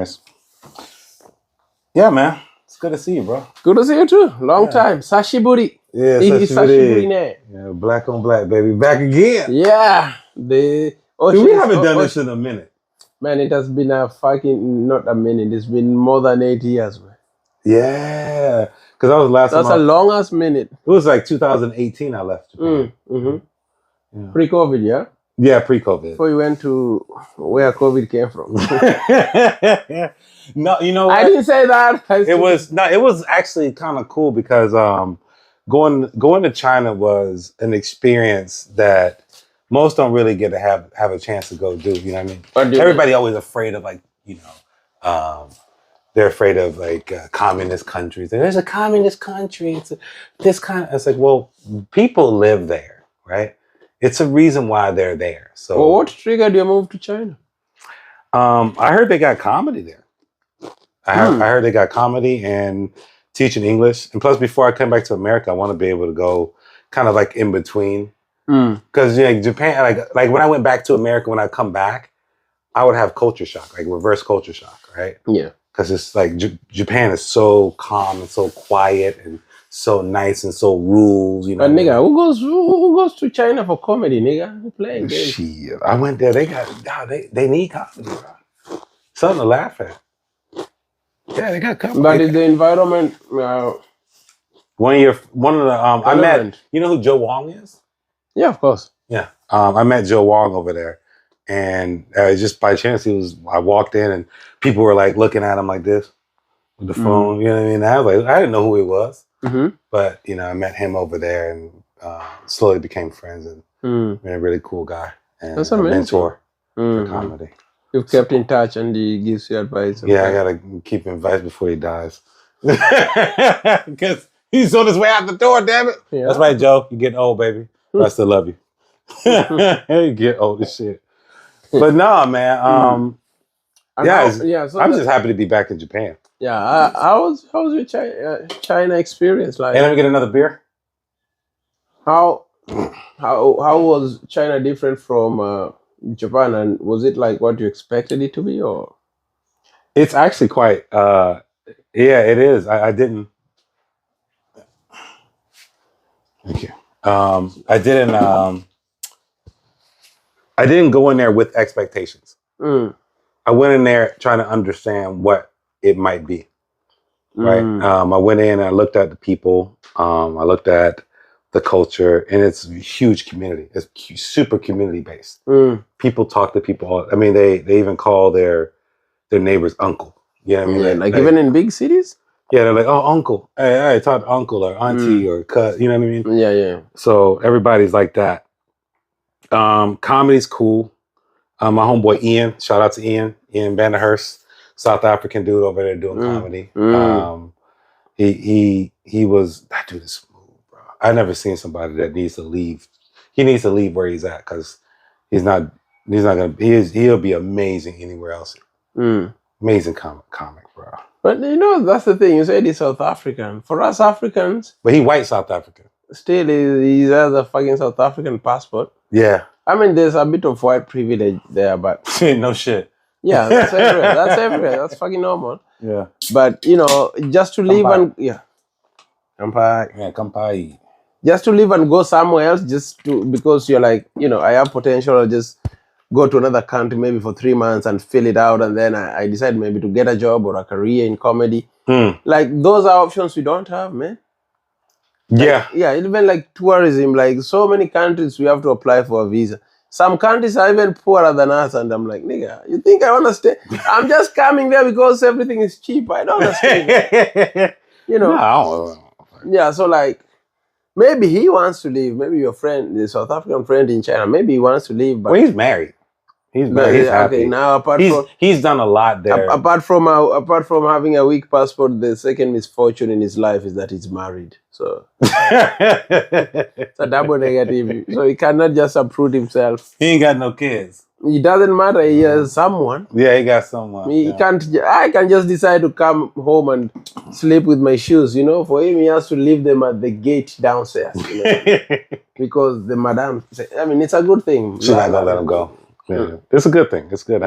nice. Yeah, man. It's good to see you, bro. Good to see you too. Long time. Sashiburi. Yeah, Sashiburi ne. Yeah, black on black, baby. Back again. Yeah. Dude, we haven't done this in a minute. Man, it has been not a minute. It's been more than 8 years, man. Yeah. Because I was That's a longest minute. It was like 2018 I left Japan. Yeah. Pre-COVID, yeah? Yeah, pre-COVID. Before you went to where COVID came from. No, you know what? I didn't say that. It was actually kind of cool because going to China was an experience that most don't really get to have a chance to go do. You know what I mean? Everybody always afraid of they're afraid of communist countries. There's a communist country. It's like, well, people live there, right? It's a reason why they're there. So, well, what triggered your move to China? I heard they got comedy there. I heard they got comedy and teaching English. And plus, before I come back to America, I want to be able to go kind of like in between. Because Japan, like when I went back to America, when I come back, I would have culture shock, like reverse culture shock, right? Yeah. Because it's like Japan is so calm and so quiet and so nice and so rules, you know. But nigga, who goes to China for comedy, nigga? Who playing games? Shit, I went there. They need comedy, bro. Something to laugh at. Yeah, they got comedy. But is the environment? One of the I met. You know who Joe Wong is? Yeah, of course. Yeah, I met Joe Wong over there, and just by chance I walked in and people were like looking at him like this with the phone. You know what I mean? I was like, I didn't know who he was. But I met him over there and slowly became friends and a really cool guy and That's a amazing. mentor for comedy. You've kept in touch and he gives you advice. Yeah, I gotta keep him advice before he dies because he's on his way out the door. Damn it! Yeah. That's right, Joe. You're getting old, baby. But I still love you. You get old as shit. But no, man. So I'm just happy to be back in Japan. Yeah, how was your China experience like? And let me get another beer. How was China different from Japan, and was it like what you expected it to be, or? It's actually quite. Yeah, it is. I didn't. Thank you. I didn't go in there with expectations. I went in there trying to understand what it might be, right? I went in and I looked at the people. I looked at the culture, and it's a huge community. It's super community based. People talk to people. I mean, they even call their neighbors uncle. You know what I mean? Yeah, like even in big cities? Yeah, they're like, oh, uncle. Hey, talk to uncle or auntie or cut. You know what I mean? Yeah. So everybody's like that. Comedy's cool. My homeboy Ian, shout out to Ian Vanderhurst, South African dude over there doing comedy. He was, that dude is smooth, bro. I've never seen somebody that needs to leave. He needs to leave where he's at because he's not gonna. He'll be amazing anywhere else. Amazing comic, bro. But that's the thing. You said he's South African. For us Africans, but he white South African. Still, he has a fucking South African passport. Yeah. I mean, there's a bit of white privilege there, but no shit. Yeah, that's everywhere. That's everywhere. That's fucking normal. Yeah. But just to leave and Kampai. Yeah, Kampai. Just to leave and go somewhere else, because you're like, I have potential. I'll just go to another country maybe for 3 months and fill it out, and then I decide maybe to get a job or a career in comedy. Like those are options we don't have, man. Yeah. Even like tourism, like so many countries we have to apply for a visa. Some countries are even poorer than us, and I'm like, nigga, you think I want to stay? I'm just coming there because everything is cheap. I don't understand. No. Yeah, so like, maybe he wants to leave. Maybe your friend, the South African friend in China, maybe he wants to leave. But well, he's married. He's married. He's happy. Okay, now he's done a lot there. Apart from having a weak passport, the second misfortune in his life is that he's married. So it's a double negative. So he cannot just uproot himself. He ain't got no kids. It doesn't matter. He has someone. Yeah, he got someone. He can't. I can just decide to come home and sleep with my shoes. For him, he has to leave them at the gate downstairs. Because the madam. I mean, it's a good thing. She's not gonna let him go. Yeah. It's a good thing. It's good.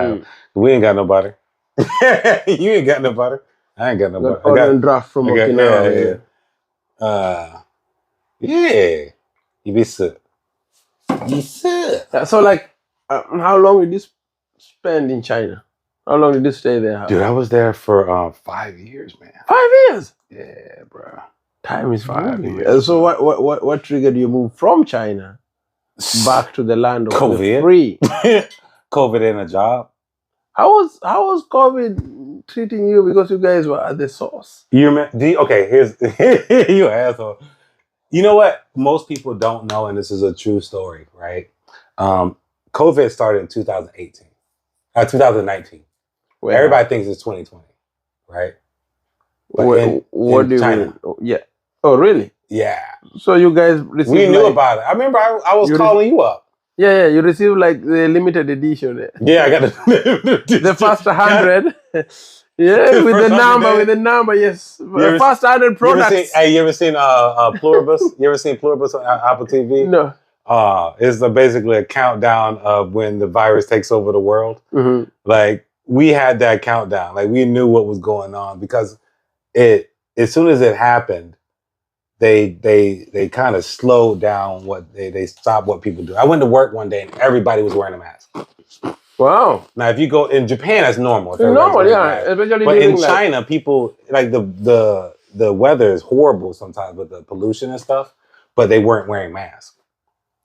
We ain't got nobody. You ain't got no butter. I ain't got no Got butter. orange draft from Okinawa. Yeah. You be sick. You sick. So like, how long did you spend in China? How long did you stay there? Dude, I was there for 5 years, man. 5 years. Yeah, bro. Time is 5 moving. years. So what triggered you move from China back to the land of COVID. the free? COVID and a job. How was COVID treating you because you guys were at the source? Okay, here's you asshole. You know what? Most people don't know, and this is a true story, right? COVID started in 2018, 2019. Where? Everybody thinks it's 2020, right? But what do you China. mean? Oh, yeah. Oh, really? Yeah. So you guys received. We knew about it. I remember I was calling you up. Yeah. You received like the limited edition. Yeah, I got the first 100. Yeah, with the number, yes. The first 100 products. You ever seen Pluribus? You ever seen Pluribus on Apple TV? No. It's basically a countdown of when the virus takes over the world. Mm-hmm. Like, we had that countdown. Like, we knew what was going on because as soon as it happened, they kind of slowed down they stopped what people do. I went to work one day and everybody was wearing a mask. Wow. Now, if you go in Japan, that's normal. It's normal, yeah. Especially but in China, people like the weather is horrible sometimes with the pollution and stuff, but they weren't wearing masks.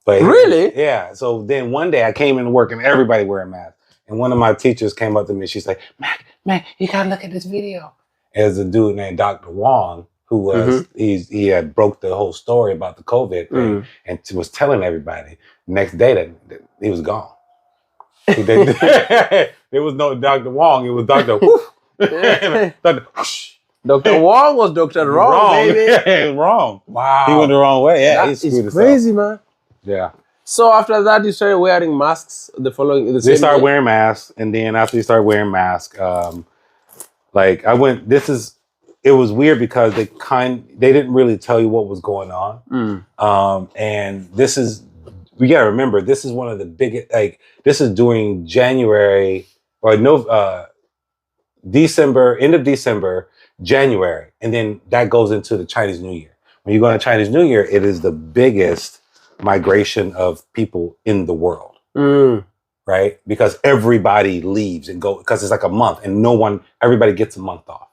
But really? Yeah. So then one day I came into work and everybody wearing masks. And one of my teachers came up to me. She's like, Mac, you gotta look at this video. There's a dude named Dr. Wong who was he had broke the whole story about the COVID thing and was telling everybody. Next day that he was gone. There was no Dr. Wong. It was Dr. Dr. Dr. Wong was Dr. Wrong, baby. Wrong. Wow. He went the wrong way. Yeah, he screwed it's crazy, man. Yeah. So after that, you started wearing masks. They started wearing masks, and then after you started wearing masks, like I went. It was weird because they didn't really tell you what was going on. And we gotta remember, this is one of the biggest. Like, this is during January or December, end of December, January, and then that goes into the Chinese New Year. When you go on Chinese New Year, it is the biggest migration of people in the world, right? Because everybody leaves and go because it's like a month, and everybody gets a month off.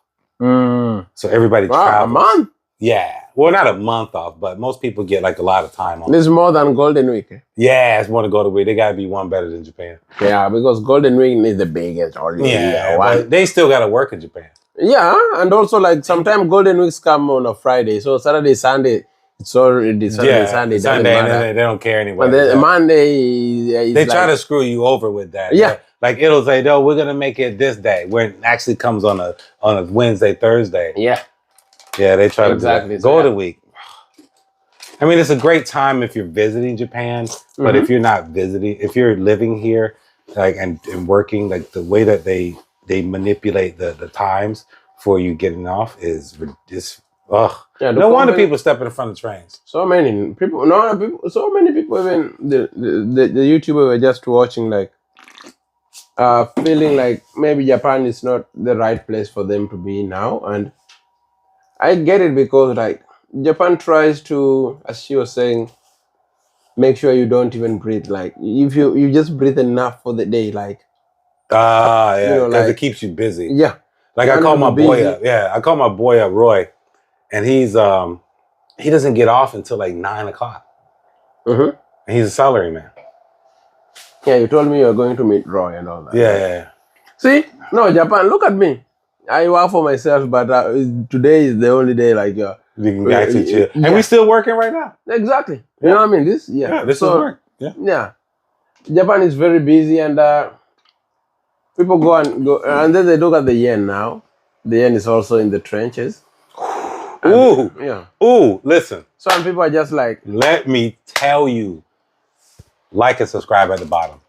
So everybody travels. A month? Yeah. Well, not a month off, but most people get like a lot of time off. This is more than Golden Week. Yeah, it's more than Golden Week. They gotta be one better than Japan. Yeah, because Golden Week is the biggest holiday. Yeah, but they still gotta work in Japan. Yeah, and also like sometimes Golden Weeks come on a Friday, so Saturday, Sunday, it's already Sunday. Sunday, they don't care anyway. But then Monday, they try to screw you over with that. Yeah, like it'll say, "No, we're gonna make it this day," when it actually comes on a Wednesday, Thursday. Yeah, they try to do that. Golden Week. I mean, it's a great time if you're visiting Japan, but if you're not visiting, if you're living here, like and working, like the way that they manipulate the times for you getting off is just Yeah, no wonder people step in front of trains. So many people. Even the YouTuber were just watching, like, feeling like maybe Japan is not the right place for them to be now, and I get it because like Japan tries to, as she was saying, make sure you don't even breathe. Like if you just breathe enough for the day, like because it keeps you busy. Yeah, like I call my boy up. Yeah, I call my boy up, Roy, and he's he doesn't get off until like 9 o'clock. And he's a salary man. Yeah, you told me you were going to meet Roy and all that. Yeah. See, no, Japan. Look at me. I work for myself, but today is the only day like you can actually chill. And we still working right now. Exactly. You know what I mean? This is work. Yeah. Japan is very busy, and people go, and then they look at the yen now. The yen is also in the trenches. Ooh, listen. Some people are just like, let me tell you, like and subscribe at the bottom.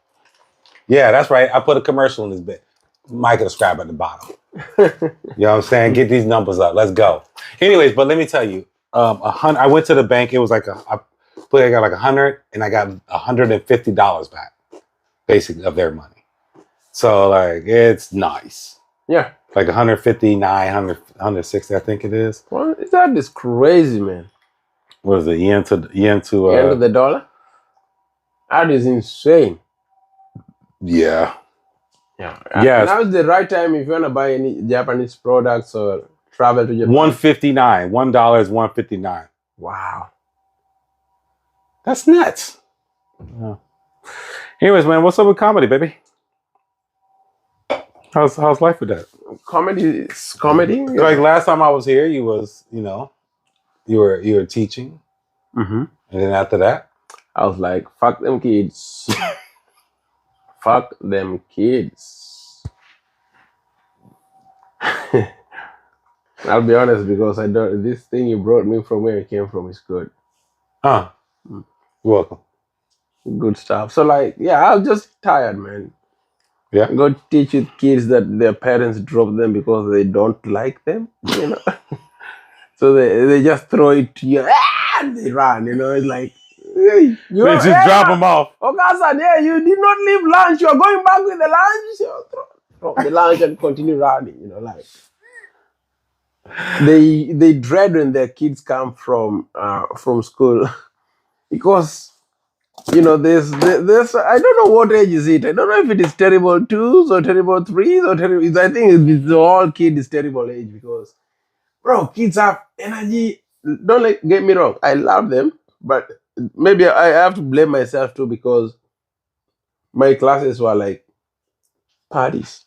Yeah, that's right. I put a commercial in this bit. Like and subscribe at the bottom. You know what I'm saying? Get these numbers up. Let's go. Anyways, but let me tell you, I went to the bank. It was like I got like 100, and I got $150 back, basically, of their money. So like, it's nice. Yeah. Like 159, 160, I think it is. Well, that is crazy, man. What is it? Yen to End of the dollar? That is insane. Yeah. Yeah. Yes. Now is the right time if you want to buy any Japanese products or travel to Japan. $1.59. $1 is $1.59. Wow. That's nuts. Yeah. Anyways, man, what's up with comedy, baby? How's life with that? Comedy is comedy. Like last time I was here, you was, you were teaching. Mm-hmm. And then after that, I was like, fuck them kids. Fuck them kids. I'll be honest because I don't. This thing you brought me from where it came from is good. You're welcome. Good stuff. So like, yeah, I was just tired, man. Yeah. Go teach with kids that their parents drop them because they don't like them, So they just throw it to you and they run, It's like, hey, They just drop them off. Okasan, yeah, you did not leave lunch. You're going back with the lunch. So throw the lunch and continue running, like. They dread when their kids come from school because there's I don't know what age is it. I don't know if it is terrible 2s or terrible 3s or terrible. I think it's all kid is terrible age because, bro, kids have energy. Don't get me wrong. I love them, but maybe I have to blame myself too because my classes were like parties.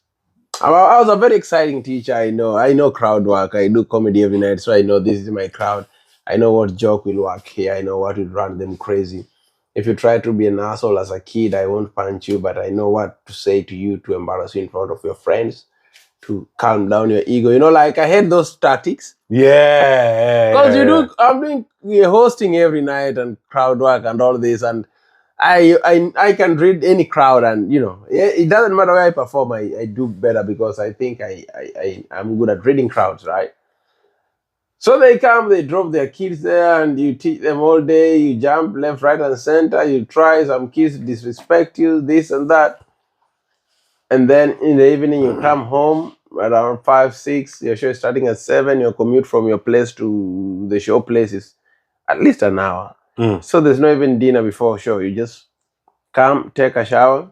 I was a very exciting teacher. I know crowd work. I do comedy every night, so I know this is my crowd. I know what joke will work here. I know what will run them crazy. If you try to be an asshole as a kid, I won't punch you, but I know what to say to you to embarrass you in front of your friends, to calm down your ego. Like I hate those tactics. Yeah. Because I'm doing hosting every night and crowd work and all this, and I can read any crowd, and it doesn't matter where I perform, I do better because I think I'm good at reading crowds, right? So they come, they drop their kids there, and you teach them all day. You jump left, right, and center. You try, some kids disrespect you, this and that, and then in the evening you come home around 5, 6. Your show is starting at 7. Your commute from your place to the show place is at least an hour. So there's no even dinner before show. You just come, take a shower,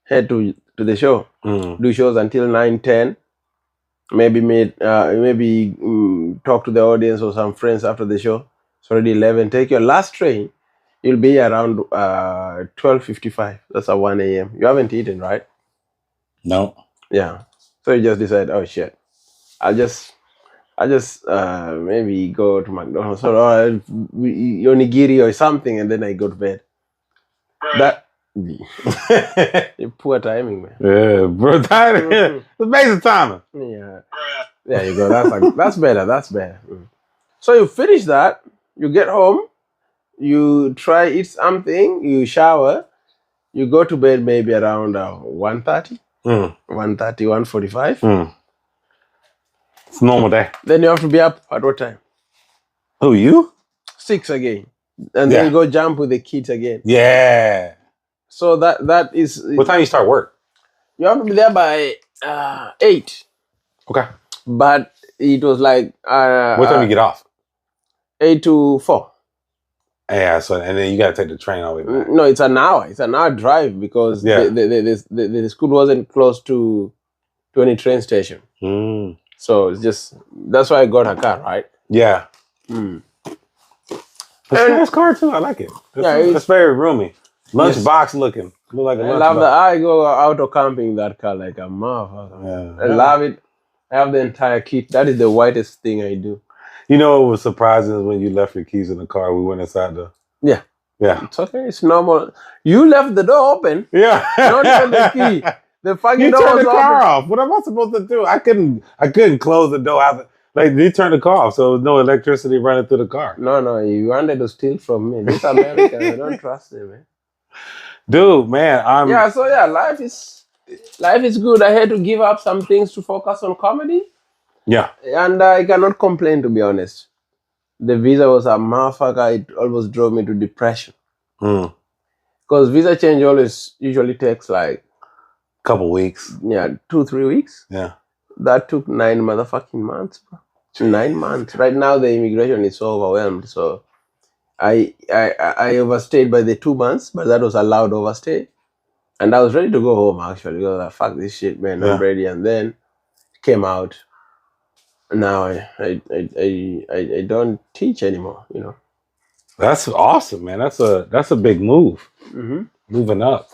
head to the show, do shows until 9, 10. Maybe talk to the audience or some friends after the show. It's already 11. Take your last train. You'll be around 12:55. That's at 1 a.m. You haven't eaten, right? No. Yeah. So you just decide, oh shit, I'll just maybe go to McDonald's or onigiri or something, and then I go to bed. That poor timing, man. Yeah, bro, timing. It's amazing timing. Yeah. There you go. That's better. That's better. So you finish that. You get home. You try eat something. You shower. You go to bed maybe around 1:30. 1:30, 1:45. It's a normal day. Then you have to be up at what time? Who, you? 6 again. And then you go jump with the kids again. Yeah. So that is... What time you start work? You have to be there by 8. Okay. But it was like... what time you get off? 8 to 4. Yeah, so and then you got to take the train all the way back. No, it's an hour. It's an hour drive because the school wasn't close to any train station. So it's just... That's why I got a car, right? Yeah. It's a nice car too. I like it. It's very roomy. Lunchbox looking. Look like a lunchbox. I love that. I go auto camping that car like a motherfucker. Yeah. I love it. I have the entire kit. That is the whitest thing I do. You know what was surprising is when you left your keys in the car. We went inside the... Yeah. It's okay. It's normal. You left the door open. Yeah. Not even the key. The fucking door turned the car open. off. What am I supposed to do? I couldn't close the door after. Like, they turned the car off, so there was no electricity running through the car. No, you wanted to steal from me. This America, I don't trust them, man. Dude, man, life is good. I had to give up some things to focus on comedy. Yeah. And I cannot complain, to be honest. The visa was a motherfucker. It almost drove me to depression. Because visa change usually takes like... couple weeks. Yeah, 2-3 weeks. Yeah. That took 9 motherfucking months, bro. 9 months. Right now, the immigration is so overwhelmed. So I overstayed by the 2 months, but that was allowed overstay. And I was ready to go home actually because I fuck this shit, man. I'm ready. And then it came out. Now I don't teach anymore. You know. That's awesome, man. That's a big move. Mm-hmm. Moving up.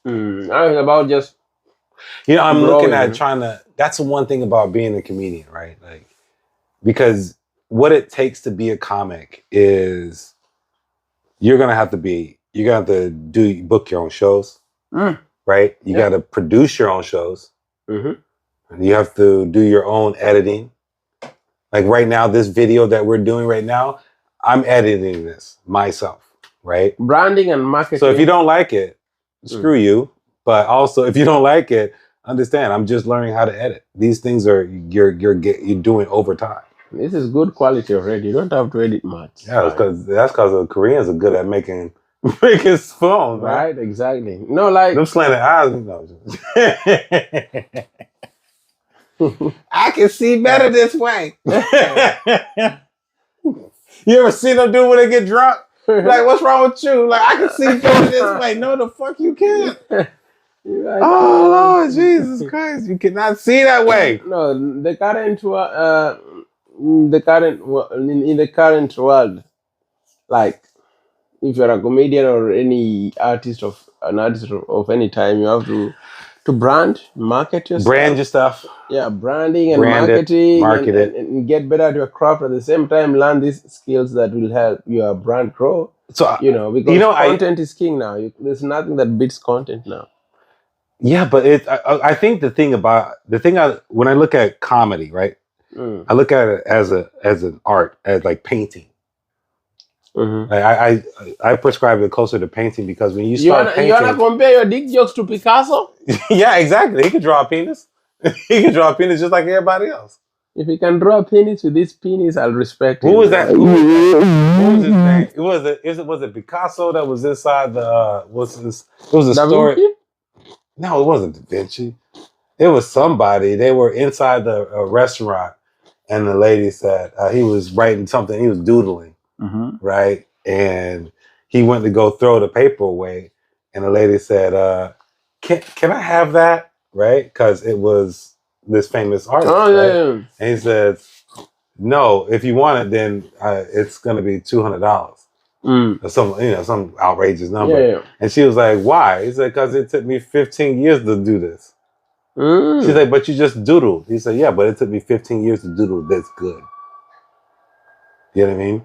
I was about just. I'm looking at trying to. That's the one thing about being a comedian, right? Like, because what it takes to be a comic is you're gonna have to book your own shows, right? You got to produce your own shows. And you have to do your own editing. Like right now, this video that we're doing right now, I'm editing this myself, right? Branding and marketing. So if you don't like it, screw you. But also, if you don't like it, understand, I'm just learning how to edit. These things are you're doing over time. This is good quality already. You don't have to edit much. Yeah, that's because the Koreans are good at making phones, right? Exactly. No, like them slanted eyes. I can see better this way. You ever seen them do when they get drunk? Like, what's wrong with you? Like, I can see better this way. No, the fuck you can't. Right. Oh Lord, Jesus Christ! You cannot see that way. No, in the current world, like if you're a comedian or an artist of any time, you have to brand, market yourself. Brand your stuff. Yeah, branding and marketing. Market it. And get better at your craft at the same time. Learn these skills that will help your brand grow. So, because content is king now. There's nothing that beats content now. Yeah, but I think when I look at comedy, right? I look at it as an art, as like painting. Mm-hmm. I prescribe it closer to painting because when you start painting, you wanna compare your dick jokes to Picasso? Yeah, exactly. He can draw a penis. He can draw a penis just like everybody else. If he can draw a penis with this penis, I'll respect him. Who was that? What was his name? Was it Picasso that was inside the? It was a story. Vinci? No, it wasn't Da Vinci. It was somebody. They were inside the restaurant, and the lady said he was writing something. He was doodling, right? And he went to go throw the paper away, and the lady said, "Can I have that?" Right? Because it was this famous artist. Oh, yeah, right? yeah. And he said, "No, if you want it, then it's going to be $200." Or some outrageous number. Yeah. And she was like, "Why?" He said, "Because it took me 15 years to do this." She's like, "But you just doodled." He said, "Yeah, but it took me 15 years to doodle this good." You know what I mean?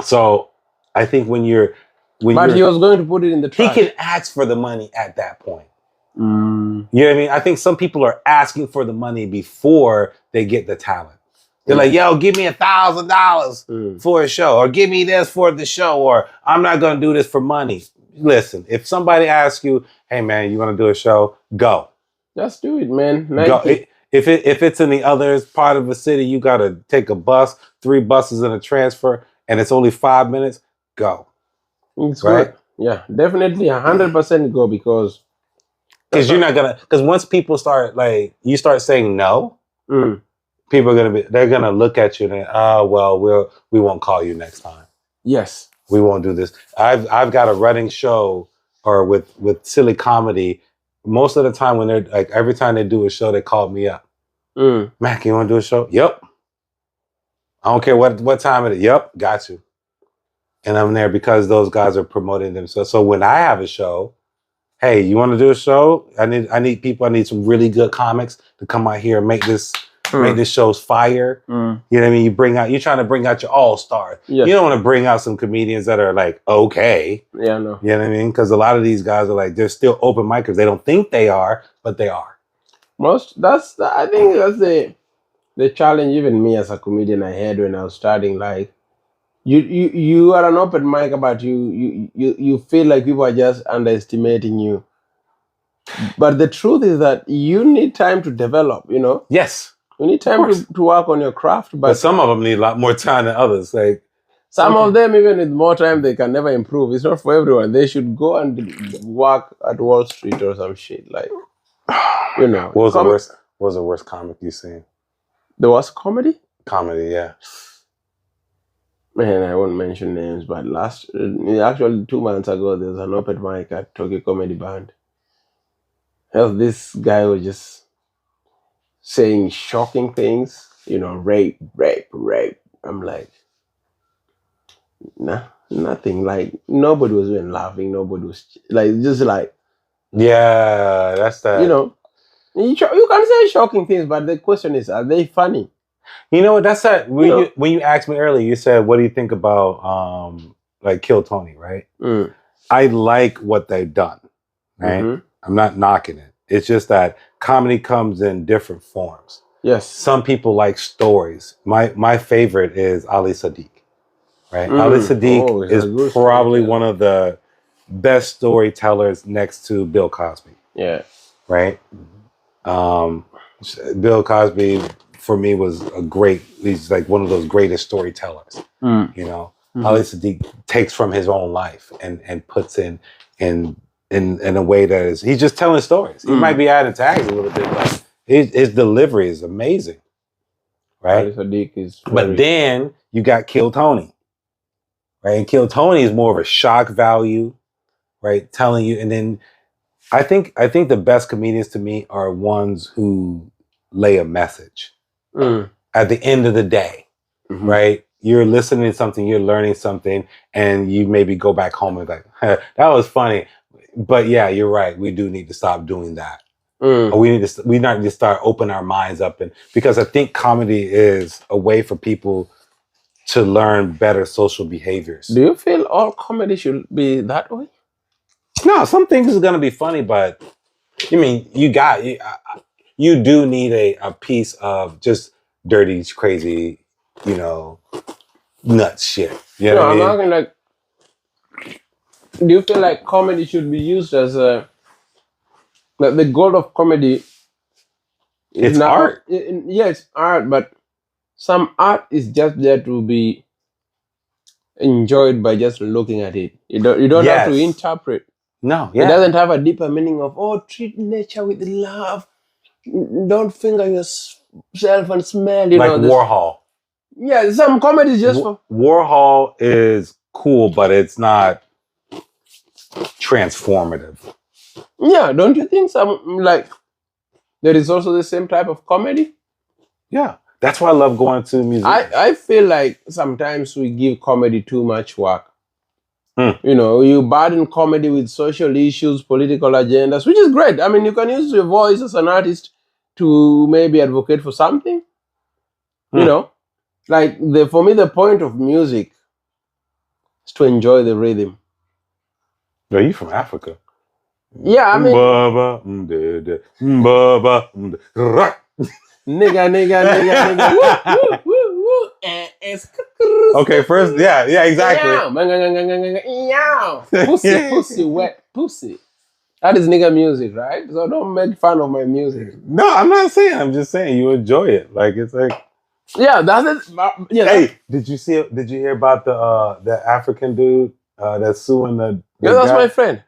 So I think when he was going to put it in the trash. He can ask for the money at that point. You know what I mean? I think some people are asking for the money before they get the talent. They're like, "Yo, give me $1,000 for a show, or give me this for the show, or I'm not going to do this for money." Listen, if somebody asks you, "Hey, man, you want to do a show?" Go. Just do it, man. Go. If it's in the other part of the city, you got to take a bus, 3 buses and a transfer, and it's only 5 minutes. Go. It's right? Good. Yeah, definitely 100% go because you're not gonna. Because once people start you start saying no. People are they're gonna look at you and we won't call you next time. Yes. We won't do this. I've got a running show or with silly comedy. Most of the time when they're like, every time they do a show, they call me up. Mac, you wanna do a show? Yep. I don't care what time it is. Yep, got you. And I'm there because those guys are promoting themselves. So when I have a show, hey, you wanna do a show? I need people, I need some really good comics to come out here and make this show's fire. You know what I mean? You're trying to bring out your all-stars. Yes. You don't want to bring out some comedians that are like, okay. Yeah, no. You know what I mean? Because a lot of these guys are like, they're still open micers. They don't think they are, but they are. I think that's the challenge even me as a comedian I had when I was starting. Like, you are an open mic, but you feel like people are just underestimating you. But the truth is that you need time to develop, Yes. You need time to work on your craft, but some of them need a lot more time than others. Like some of them, even with more time, they can never improve. It's not for everyone. They should go and work at Wall Street or some shit. Like, What was the worst? What was the worst comic you seen? There was comedy? Comedy, yeah. Man, I won't mention names, but actually 2 months ago, there was an open mic at Tokyo Comedy Band. This guy was just saying shocking things, rape. I'm like, nah, nothing. Like, nobody was even laughing. Nobody was, like, just like, yeah, that's that. You can say shocking things, but the question is, are they funny? You know what? That's that. When you asked me earlier, you said, "What do you think about like Kill Tony?" Right? Mm. I like what they've done. Right? Mm-hmm. I'm not knocking it. It's just that comedy comes in different forms. Yes. Some people like stories. My favorite is Ali Sadiq. Right? Ali Sadiq is probably one of the best storytellers next to Bill Cosby. Yeah. Right? Bill Cosby for me was he's like one of those greatest storytellers. Ali Sadiq takes from his own life and puts in a way that is, he's just telling stories. He might be adding tags a little bit, but his delivery is amazing. Right? Ali Sadiq is but then you got Kill Tony. Right? And Kill Tony is more of a shock value, right? Telling you, and then I think the best comedians to me are ones who lay a message. At the end of the day, right? You're listening to something, you're learning something, and you maybe go back home and like, that was funny. But yeah, you're right. We do need to stop doing that. We need to start opening our minds up, and because I think comedy is a way for people to learn better social behaviors. Do you feel all comedy should be that way? No, some things is gonna be funny, but you do need a piece of just dirty, crazy, nuts shit. You know what I mean? I'm asking, like, do you feel like comedy should be used as the goal of comedy? It's art. It's art, but some art is just there to be enjoyed by just looking at it. You don't have to interpret. No, yeah. It doesn't have a deeper meaning of, treat nature with love. Don't finger yourself and smell. Like Warhol. Yeah, some comedy is just for... Warhol is cool, but it's not transformative. Yeah, don't you think there is also the same type of comedy? Yeah. That's why I love going to museums. I feel like sometimes we give comedy too much work. You burden comedy with social issues, political agendas, which is great. I mean, you can use your voice as an artist to maybe advocate for something. Like for me, the point of music is to enjoy the rhythm. Are you from Africa? Yeah, I mean... Nigga. Woo. Okay, first, yeah, exactly. Pussy, wet pussy. That is nigga music, right? So don't make fun of my music. No, I'm not saying. I'm just saying you enjoy it. Like, it's like... Yeah, that's it. Yeah. Hey, did you hear about the African dude that's suing the yeah, that's guy? My friend.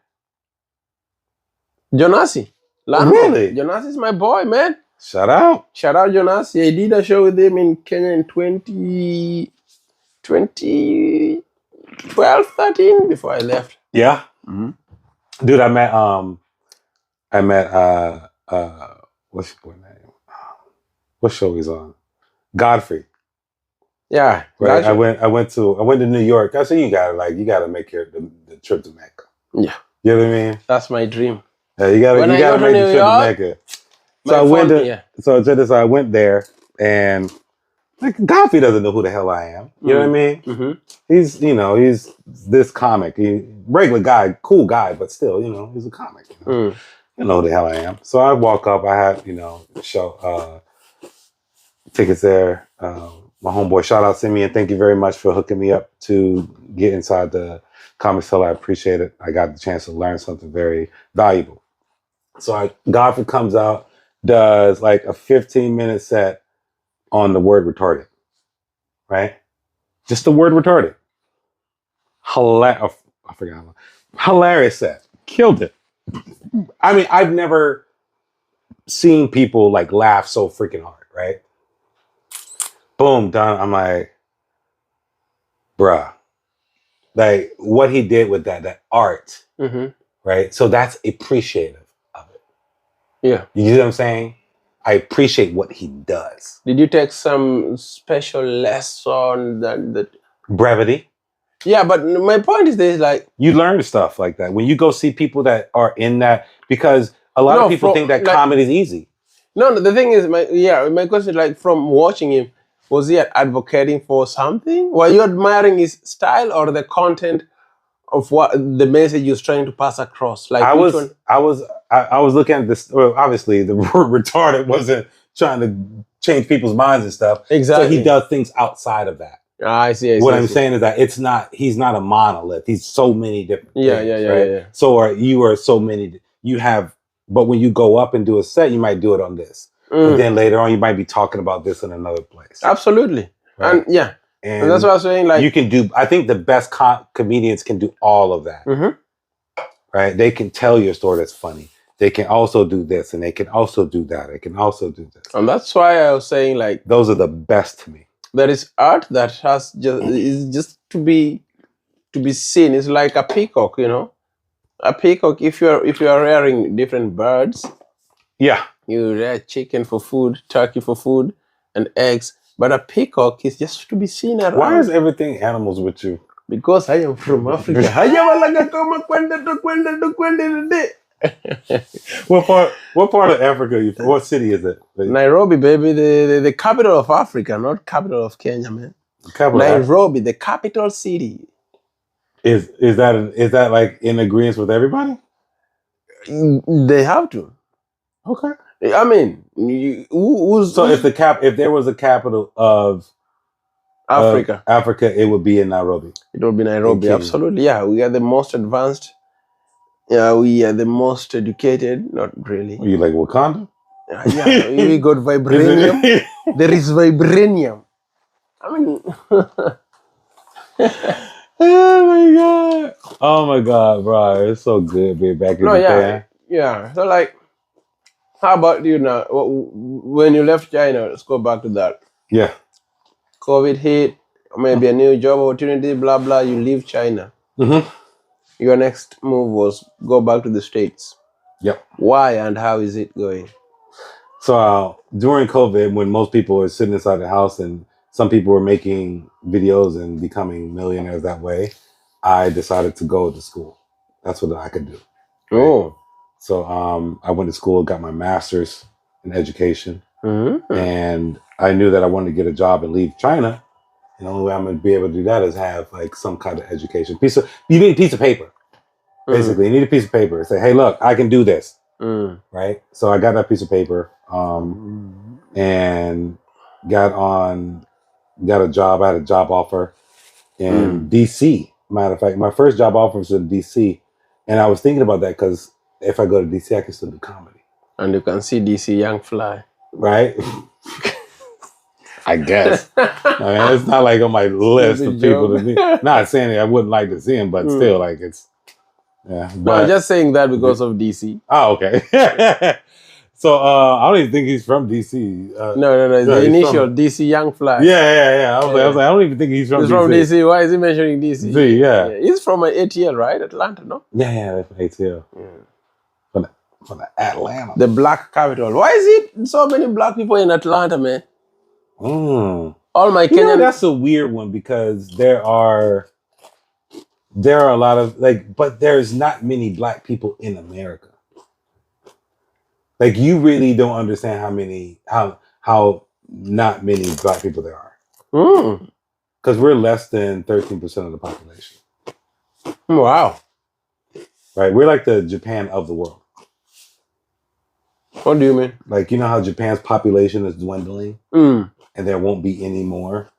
Jonasi. Really? Jonasi is my boy, man. Shout out Jonasi. I did a show with him in Kenya in 2012, 13 before I left. Yeah. Dude, I met what's your boy name? What show he's on? Godfrey. Yeah. Right. I went to New York. I said you gotta make the trip to Mecca. Yeah. You know what I mean? That's my dream. Yeah, you gotta make the trip to Mecca. So I went there, and like Godfrey doesn't know who the hell I am. You know what I mean? Mm-hmm. He's this comic. Regular guy, cool guy, but still, he's a comic. You know who the hell I am. So I walk up. I have show tickets there. My homeboy, shout out Simeon. Thank you very much for hooking me up to get inside the Comic Cellar. I appreciate it. I got the chance to learn something very valuable. So Godfrey comes out, does like a 15-minute set on the word retarded, right? Just the word retarded. I forgot. Hilarious set. Killed it. I mean, I've never seen people like laugh so freaking hard, right? Boom, done. I'm like, bruh, like what he did with that art, right? So that's appreciative of it. Yeah. You know what I'm saying? I appreciate what he does. Did you take some special lesson that brevity? Yeah, but my point is this: like you learn stuff like that when you go see people that are in that, because a lot of people think that comedy is easy. No, the thing is, my question is like, from watching him, was he advocating for something? Were you admiring his style or the content of what the message he was trying to pass across? Like I was looking at this. Well, obviously, the retarded wasn't trying to change people's minds and stuff. Exactly. So he does things outside of that. I see. What I'm saying is that he's not a monolith. He's so many different things. Yeah. So you are so many. You have, but when you go up and do a set, you might do it on this. And then later on, you might be talking about this in another place. Absolutely. Right? And that's what I was saying. Like, you can do. I think the best comedians can do all of that. Right? They can tell your story that's funny. They can also do this, and they can also do that. They can also do this. And that's why I was saying, like, those are the best to me. There is art that has just to be seen. It's like a peacock, you know. A peacock. If you are rearing different birds, you rear chicken for food, turkey for food, and eggs. But a peacock is just to be seen around. Why is everything animals with you? Because I am from Africa. What part of Africa are you from? What city is it? Nairobi, baby, the capital of Africa, not capital of Kenya, man. Nairobi, the capital city. Is that like in agreement with everybody? They have to. Okay. I mean, if there was a capital of Africa, it would be in Nairobi. It would be Nairobi, absolutely. Yeah, we are the most advanced. Yeah, we are the most educated. Not really. Are you like Wakanda? Yeah, we got vibranium. There is vibranium. I mean, oh my god, bro, it's so good being back in Japan. Yeah. So like, how about you now? When you left China, let's go back to that. Yeah. COVID hit, maybe a new job opportunity, blah blah. You leave China. Your next move was go back to the States. Yep. Why and how is it going? So during COVID, when most people were sitting inside the house and some people were making videos and becoming millionaires that way, I decided to go to school. That's what I could do. Right? Oh. So I went to school, got my master's in education, and I knew that I wanted to get a job and leave China. And the only way I'm going to be able to do that is have like some kind of education. You need a piece of paper. Basically, you need a piece of paper. Say, hey, look, I can do this. Right? So I got that piece of paper and got a job. I had a job offer in DC. Matter of fact, my first job offer was in DC. And I was thinking about that because if I go to DC, I can still do comedy. And you can see DC Young Fly. Right? I guess. I mean, it's not like on my list of people to be. Not saying I wouldn't like to see him, but still, like it's. Yeah. But I'm just saying that because of DC. Oh, okay. So I don't even think he's from DC. No. The initial DC Young Fly. Yeah. I was like, I don't even think he's from DC. He's from DC. Why is he mentioning DC? Yeah. He's from ATL, right? Atlanta, no? Yeah, that's from ATL. From the Atlanta. The black capital. Why is it so many black people in Atlanta, man? All my Kenyan. That's a weird one because there are a lot of but there's not many black people in America. Like you really don't understand how not many black people there are. Because we're less than 13% of the population. Wow. Right? We're like the Japan of the world. What do you mean? Like, you know how Japan's population is dwindling? And there won't be any more?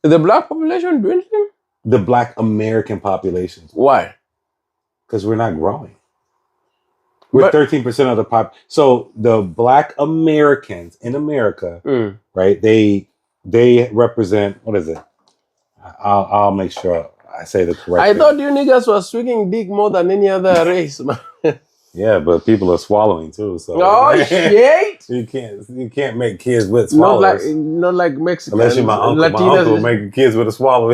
Is the black population dwindling? The black American population. Why? Because we're not growing. We're 13% of the pop. So the black Americans in America, right? They represent, what is it? I'll make sure I say the correct thing. I thought you niggas were swinging dick more than any other race, man. Yeah, but people are swallowing too. So Oh shit! you can't make kids with swallows. Not like Mexicans. Unless you're my uncle. Latinas My uncle making kids with a swallow.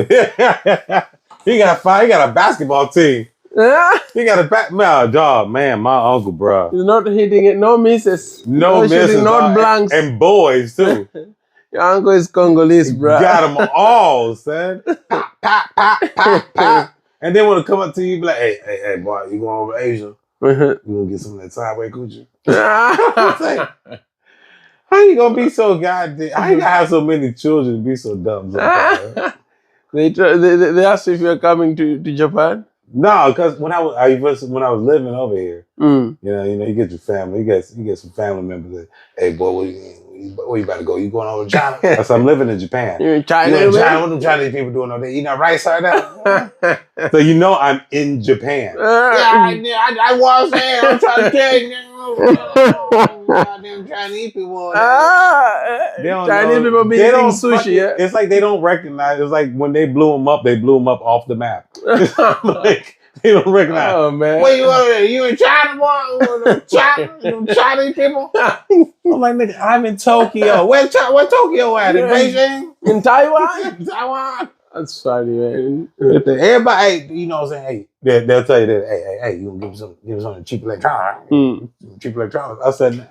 He got a basketball team. He got a dog, man. My uncle, bro. He's not hitting it. No misses. No misses. Shooting, not blanks. And boys too. Your uncle is Congolese, bro. Got them all, son. Pop, pop, pop, pop, pop. And then when it come up to you, be like, hey, boy, you going over Asia? You gonna get some of that sideways coochie? How you gonna be so goddamn? How you gonna have so many children and be so dumb? They asked if you're coming to Japan. No, because when I was living over here, you know, you get your family, you get some family members that, hey boy, where you about to go? You going over to China? I said, I'm living in Japan. You're in China? You in China? What them Chinese people doing over there? Eating that rice right now? So you know I'm in Japan. I was there. I'm trying to tell you. Goddamn Chinese people. Chinese people be eating sushi. Yeah? It's like they don't recognize. It's like when they blew them up off the map. Like they don't recognize. Oh man, where you over there? You in China, boy? China, Chinese people. I'm like, nigga, I'm in Tokyo. Where Tokyo at? In Beijing? In Taiwan? Taiwan. That's funny, man. Everybody, you know what I'm saying? Hey, they'll tell you that, hey, you gonna give me some cheap electronics. Cheap electronics. I said,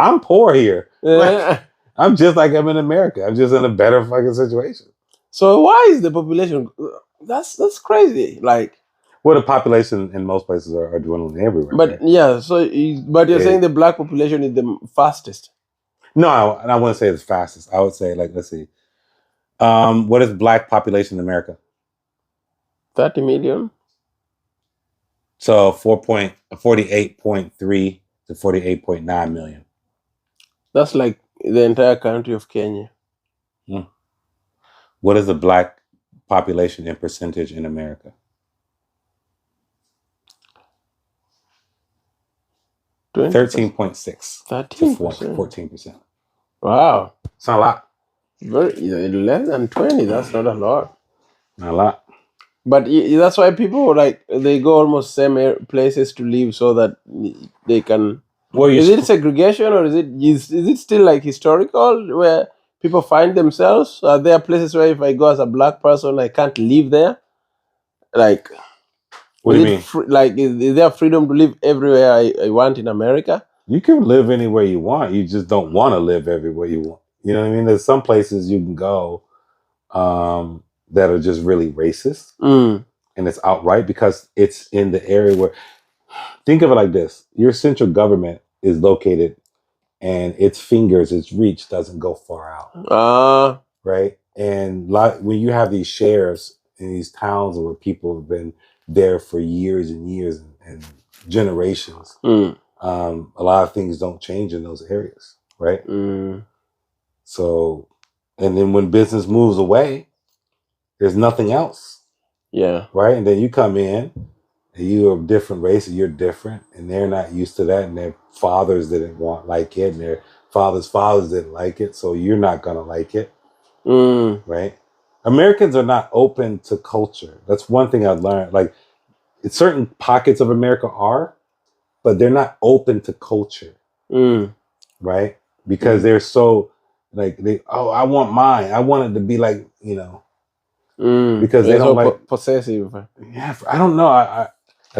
I'm poor here. Like, I'm just like I'm in America. I'm just in a better fucking situation. So why is the population? That's crazy. Like, well, the population in most places are dwindling everywhere. But right? yeah, but you're saying the black population is the fastest. No, I wouldn't say it's fastest. I would say, like, let's see. What is black population in America? 30 million. So 48.3 to 48.9 million. That's like the entire country of Kenya. What is the black population in percentage in America? 13.6 to 14%. Wow. It's not a lot. Less than 20. That's not a lot. Not a lot. But that's why people they go almost same places to live so that they can. Well, is it segregation or is it still like historical where people find themselves? Are there places where if I go as a black person I can't live there? Like, what do you mean? Is there freedom to live everywhere I want in America? You can live anywhere you want. You just don't want to live everywhere you want. You know what I mean? There's some places you can go that are just really racist. And it's outright because it's in the area where, think of it like this. Your central government is located and its reach doesn't go far out. Right? And when you have these sheriffs in these towns where people have been there for years and years and generations, a lot of things don't change in those areas. Right? So, and then when business moves away, there's nothing else. Yeah. Right? And then you come in and you're of different race and you're different and they're not used to that and their fathers didn't like it and their fathers' fathers didn't like it. So you're not going to like it. Right? Americans are not open to culture. That's one thing I've learned. Like, certain pockets of America are, but they're not open to culture. Right? Because they're so, like, I want mine. I want it to be like, you know, because they don't like possessive. Yeah, I don't know. I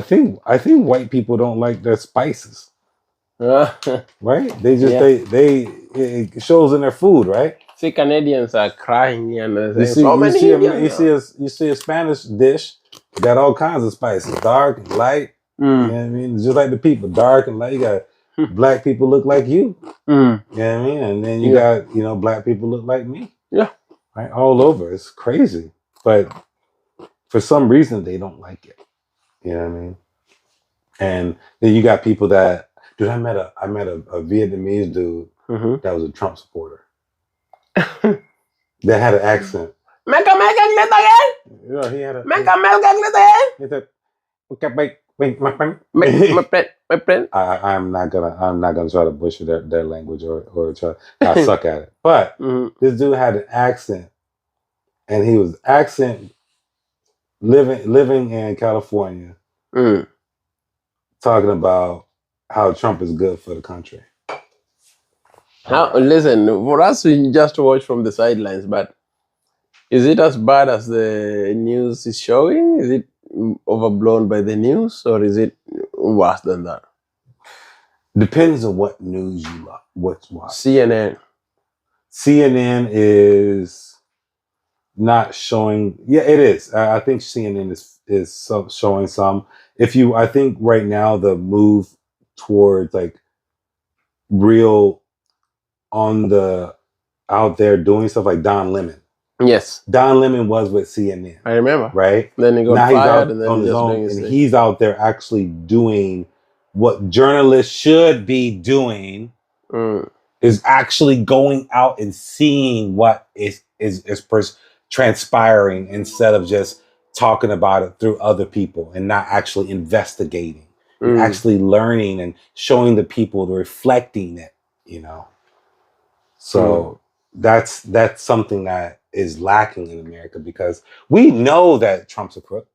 think white people don't like their spices. Right? They just it shows in their food, right? See, Canadians are crying and you see a Spanish dish got all kinds of spices, dark and light. You know what I mean? Just like the people, dark and light. You got black people look like you. You know what I mean? And then you got, black people look like me. Yeah. Right? All over. It's crazy. But for some reason, they don't like it. You know what I mean? And then you got people that, dude, I met a Vietnamese dude that was a Trump supporter. That had an accent. Make America great again? Yeah, he had a... Make America great again? He said, okay, wait, my friend. My friend. I'm not gonna try to butcher their language or try. I suck at it. But this dude had an accent. And he was living in California talking about how Trump is good for the country. Listen, for us, we just watch from the sidelines, but is it as bad as the news is showing? Is it overblown by the news, or is it worse than that? Depends on what news you watch. CNN. CNN is not showing. Yeah, it is. I think CNN is showing some. I think right now the move towards like real out there doing stuff like Don Lemon. Yes. Don Lemon was with CNN. I remember. Right? Then he got now fired he's and then on his just own, doing his and thing. he's out there actually doing what journalists should be doing. Is actually going out and seeing what is transpiring instead of just talking about it through other people and not actually investigating. And actually learning and showing the people, reflecting it, So that's something that is lacking in America because we know that Trump's a crook.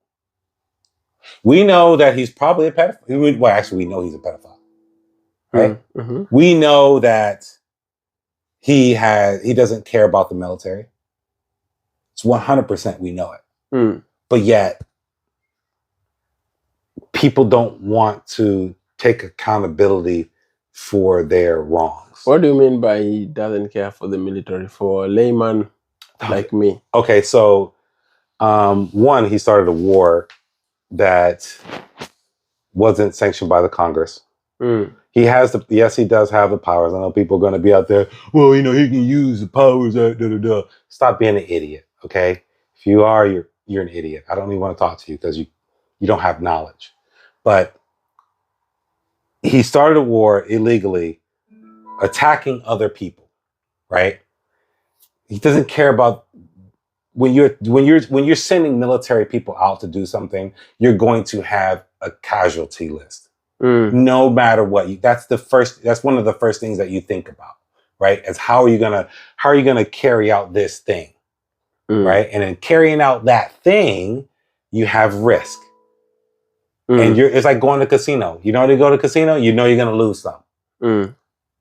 We know that he's probably a pedophile. Well, actually, we know he's a pedophile. Right? We know that he doesn't care about the military. It's 100% we know it. But yet, people don't want to take accountability for their wrongs. What do you mean by he doesn't care for the military? For a layman like me? Okay, so one, he started a war that wasn't sanctioned by the Congress. He does have the powers. I know people are going to be out there, well, he can use the powers. Stop being an idiot, okay? If you are, you're an idiot. I don't even want to talk to you because you don't have knowledge. But he started a war illegally, attacking other people, right? He doesn't care about when you're sending military people out to do something, you're going to have a casualty list. No matter what, that's one of the first things that you think about, right? Is how are you gonna carry out this thing, right? And in carrying out that thing, you have risk, and it's like going to casino. You know, when you go to casino, you know you're gonna lose some.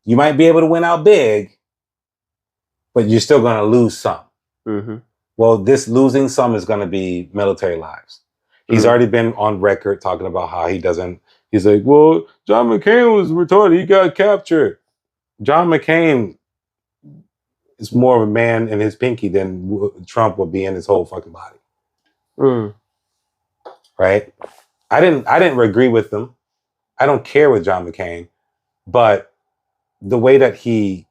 You might be able to win out big, but you're still gonna lose some. Well, this losing some is gonna be military lives. He's already been on record talking about how he doesn't. He's like, well, John McCain was retarded. He got captured. John McCain is more of a man in his pinky than Trump would be in his whole fucking body. Right? I didn't agree with them. I don't care with John McCain, but the way that he,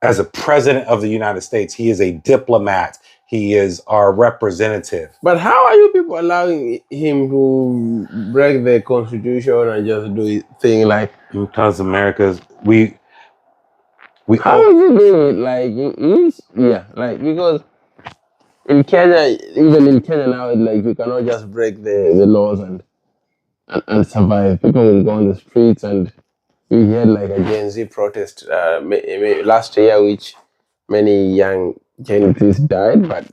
as a president of the United States, he is a diplomat. He is our representative. But how are you people allowing him to break the Constitution and just do his thing like? Because America's how is he doing it? Like because in Kenya, even in Kenya now, like you cannot just break the laws and survive. People will go on the streets, and we had like a Gen Z protest last year, which many young Gen Zs died, but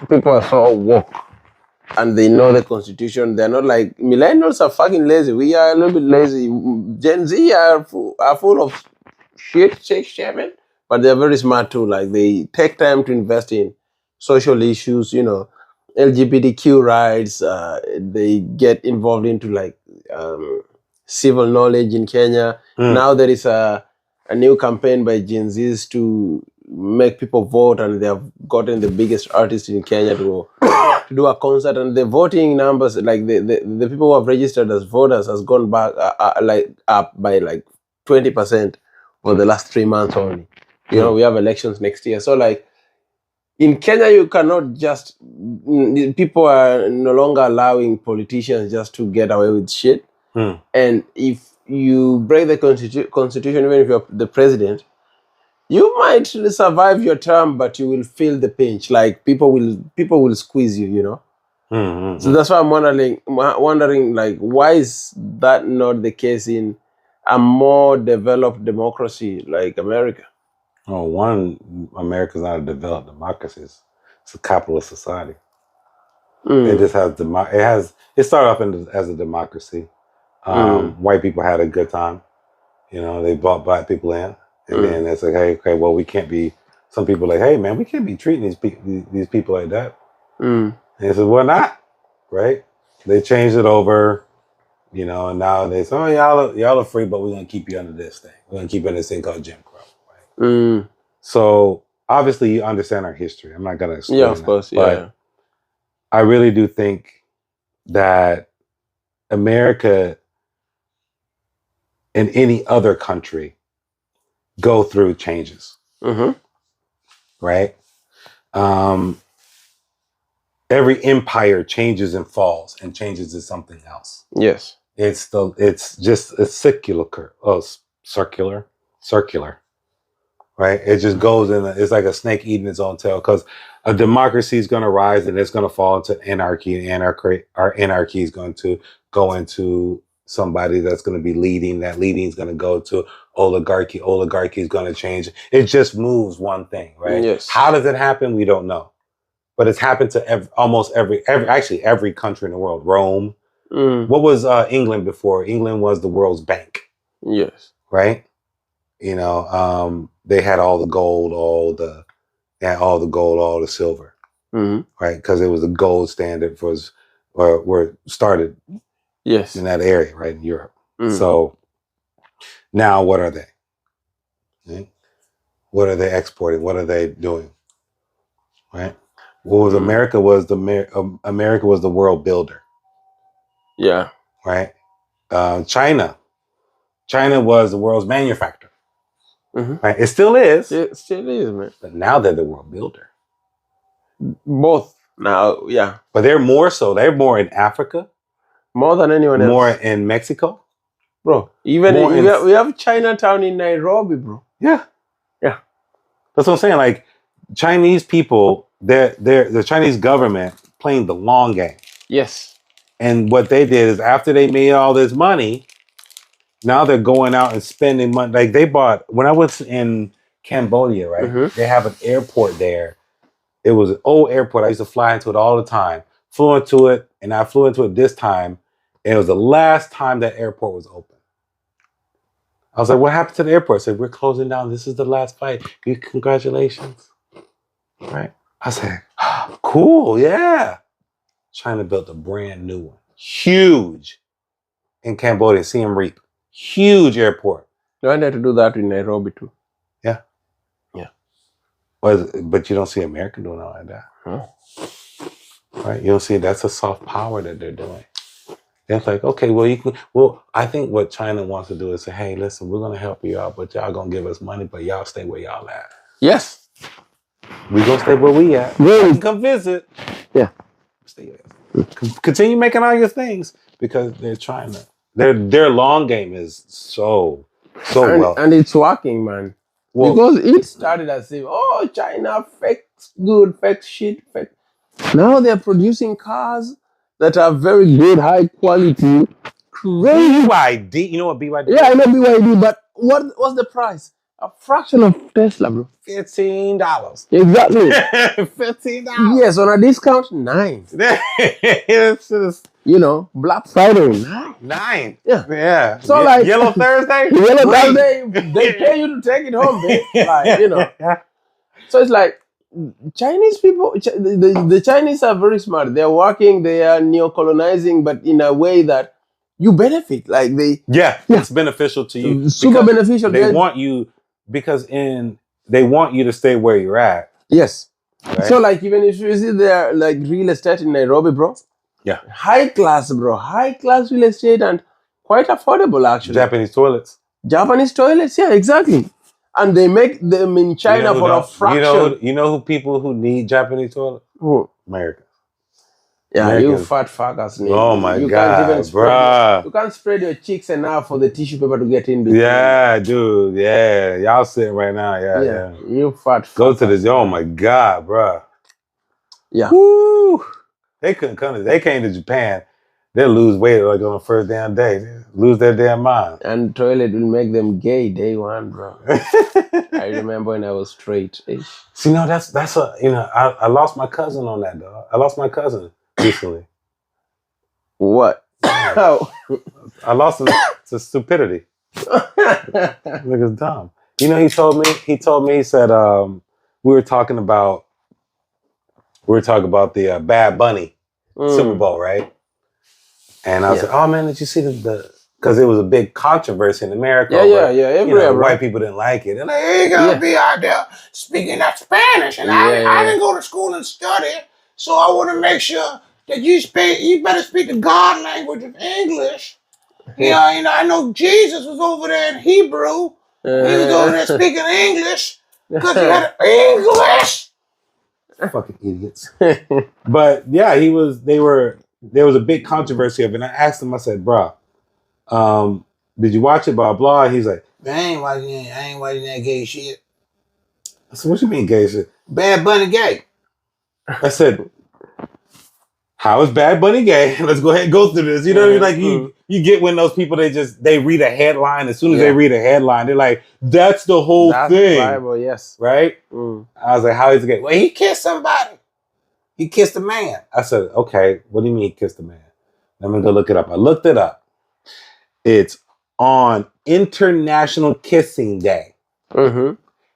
people are so woke and they know the Constitution. They're not like millennials are fucking lazy. We are a little bit lazy. Gen Z are full of shit, shaming, but they're very smart too. Like they take time to invest in social issues, LGBTQ rights. They get involved into like civil knowledge in Kenya. Now there is a new campaign by Gen Zs to make people vote, and they have gotten the biggest artists in Kenya to do a concert, and the voting numbers, like the people who have registered as voters, has gone back up by like 20% for the last 3 months only. We have elections next year, so like in Kenya, you cannot just people are no longer allowing politicians just to get away with shit. And if you break the constitution, even if you're the president, you might survive your term, but you will feel the pinch. Like people will squeeze you, So that's why I'm wondering, like, why is that not the case in a more developed democracy like America? Oh, one, America's not a developed democracy. It's a capitalist society. It just has it started off as a democracy, White people had a good time. You know, they brought black people in, and then it's like, hey, okay, well, we can't be. Some people like, hey, man, we can't be treating these people like that. And he said, well, not right. They changed it over, you know, and now they say, oh, y'all are free, but we're gonna keep you under this thing. We're gonna keep you in this thing called Jim Crow. Right? So obviously, you understand our history. I'm not gonna explain. Yeah, of course. But I really do think that America and any other country go through changes. Right? Every empire changes and falls and changes to something else. Yes. It's just a circular, right? It just goes in. It's like a snake eating its own tail, because a democracy is going to rise and it's going to fall into anarchy, and anarchy is going to go into somebody that's going to be leading. That leading is going to go to oligarchy. Oligarchy is going to change. It just moves one thing, right? Yes. How does it happen? We don't know, but it's happened to almost every country in the world. Rome. What was England before? England was the world's bank. Yes. Right. You know, they had all the gold, all the silver. Right, because it was a gold standard where it started. Yes. In that area, right, in Europe. So now, what are they? Right? What are they exporting? What are they doing? Right. What was America? America was the world builder. Yeah. Right. China was the world's manufacturer. Right. It still is. It still is, man. But now they're the world builder. Both now, yeah. But they're more so. They're more in Africa. More than anyone else. More in Mexico. Bro, even we have Chinatown in Nairobi, bro. Yeah. Yeah. That's what I'm saying. Like, Chinese people, the Chinese government playing the long game. Yes. And what they did is, after they made all this money, now they're going out and spending money. Like, they bought, when I was in Cambodia, right? They have an airport there. It was an old airport. I used to fly into it all the time. Flew into it, and I flew into it this time. And it was the last time that airport was open. I was like, what happened to the airport? I said, we're closing down. This is the last flight. Congratulations. Right? I said, cool, yeah. China built a brand new one. Huge. In Cambodia, Siem Reap. Huge airport. I had to do that in Nairobi too. Yeah. Yeah. But you don't see America doing all like that. Right? You don't see, that's a soft power that they're doing. It's like, okay, I think what China wants to do is say, hey, listen, we're going to help you out, but y'all going to give us money, but y'all stay where y'all at. Yes. We going to stay where we at. Really? Come visit. Yeah. Stay there. Continue making all your things, because they're trying to, their long game is so well. And it's working, man. Well, because it started as if, China, fake good, fake shit, fake. Now they're producing cars that are very good, high quality. Crazy. BYD. You know what BYD is? Yeah, I know BYD, but what's the price? A fraction of Tesla, bro. $15. Exactly. $15. Yes, on a discount, $9. You know, Black Friday, $9. Yeah. So like Yellow Thursday? They pay you to take it home, babe. Like, you know. So it's like, Chinese people, the Chinese are very smart. They're working, they are neo-colonizing, but in a way that you benefit. Like it's beneficial to you. Super beneficial. They want you, they want you to stay where you're at. Yes. Right? So like, even if you see their like real estate in Nairobi, bro. Yeah. High class, bro. High class real estate, and quite affordable, actually. Japanese toilets, yeah, exactly. And they make them in China for a fraction. You know who people who need Japanese toilets? Who? Americans. Yeah, Americans. You fat fuckers. Oh my God, bruh. You can't spread your cheeks enough for the tissue paper to get in between. Yeah, dude. Yeah. Y'all sitting right now. Yeah. You fat fuckers. Go to this. Oh my God, bruh. Yeah. Woo. They couldn't come. They came to Japan. They'll lose weight like on the first damn day. They'll lose their damn mind. And toilet will make them gay day one, bro. I remember when I was straight-ish. See, no, that's I lost my cousin on that, dog. I lost my cousin recently. What? How? I lost him to stupidity. Nigga's dumb. You know, he told me, he said, we were talking about the Bad Bunny Super Bowl, right? And I was like, oh man, did you see the because it was a big controversy in America. Yeah. Everywhere, white people didn't like it. And they ain't gonna be out there speaking that Spanish. And I didn't go to school and study. So I want to make sure that you better speak the God language of English. I know Jesus was over there in Hebrew. He was over there speaking English because he had English. Fucking idiots. But yeah, there was a big controversy of it. And I asked him, I said, bro, did you watch it? Blah, blah. He's like, man, I ain't watching that gay shit. I said, what you mean gay shit? Bad Bunny gay. I said, how is Bad Bunny gay? Let's go ahead and go through this. You know what I mean? Like you get when those people, they read a headline. As soon as they read a headline, they're like, that's the whole thing. Bible, yes. Right? I was like, how is it gay? Well, he kissed somebody. He kissed a man. I said, okay, what do you mean he kissed a man? I'm going to go look it up. I looked it up. It's on International Kissing Day.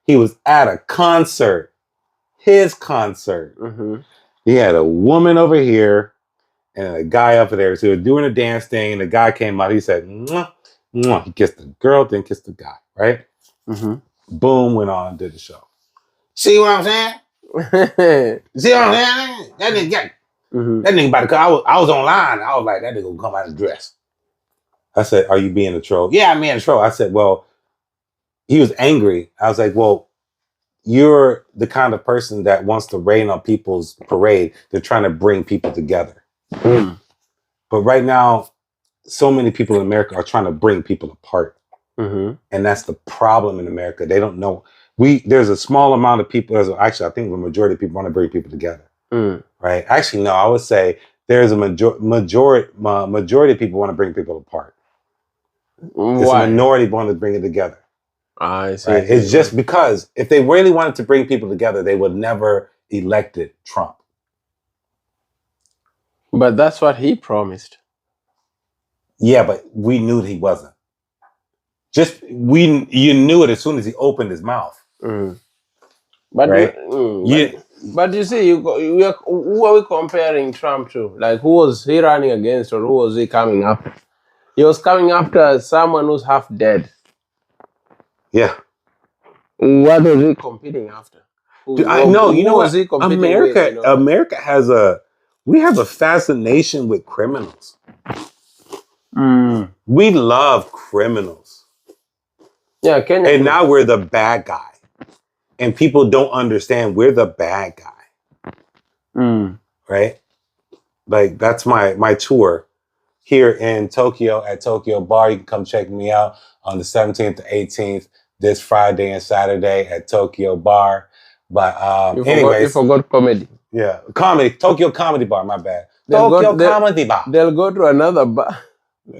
He was at a concert. His concert. He had a woman over here and a guy up there. So he was doing a dance thing, and the guy came out. He said, mwah, mwah. He kissed the girl, then kissed the guy, right? Boom, went on and did the show. See what I'm saying? See what I'm saying? That nigga got that nigga about to come. I was online. I was like, that nigga gonna come out of dress. I said, are you being a troll? Yeah, I'm being a troll. I said, well, he was angry. I was like, well, you're the kind of person that wants to rain on people's parade. They're trying to bring people together. But right now, so many people in America are trying to bring people apart. And that's the problem in America. They don't know. There's a small amount of people. Actually, I think the majority of people want to bring people together. Right? Actually, no, I would say there's a majority of people want to bring people apart. It's a minority want to bring it together. I see. Right? It's just because if they really wanted to bring people together, they would never elected Trump. But that's what he promised. Yeah, but we knew he wasn't. You knew it as soon as he opened his mouth. But right? But you see, who are we comparing Trump to? Like, who was he running against, or who was he coming after? He was coming after someone who's half dead. Yeah. What was he competing after? I know. You know what? America has we have a fascination with criminals. We love criminals. Yeah, Kenya. And now we're the bad guy. And people don't understand we're the bad guy. Right? Like, that's my tour here in Tokyo at Tokyo Bar. You can come check me out on the 17th to 18th this Friday and Saturday at Tokyo Bar. But you forgot comedy. Yeah, comedy. Tokyo Comedy Bar, my bad. Comedy Bar. They'll go to another bar.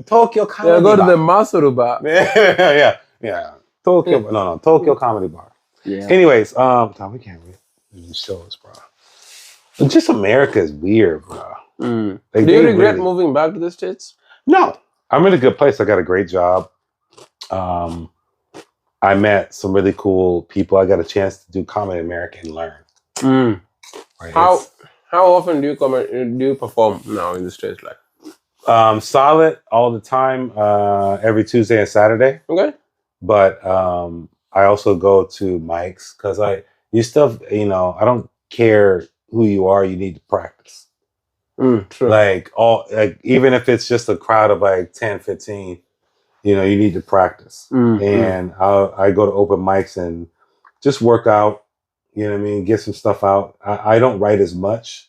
Tokyo Comedy Bar. They'll go to the Masuru Bar. Yeah. Tokyo Comedy Bar. Yeah. Anyways, we can't read these shows, bro. Just America is weird, bro. Do you regret moving back to the States? No. I'm in a good place. I got a great job. I met some really cool people. I got a chance to do Comedy America and learn. Right? How often do you perform now in the States? Like, solid all the time, every Tuesday and Saturday. Okay. But I also go to mics because I don't care who you are. You need to practice. True. Like even if it's just a crowd of like 10, 15, you need to practice. And I go to open mics and just work out, you know what I mean? Get some stuff out. I don't write as much.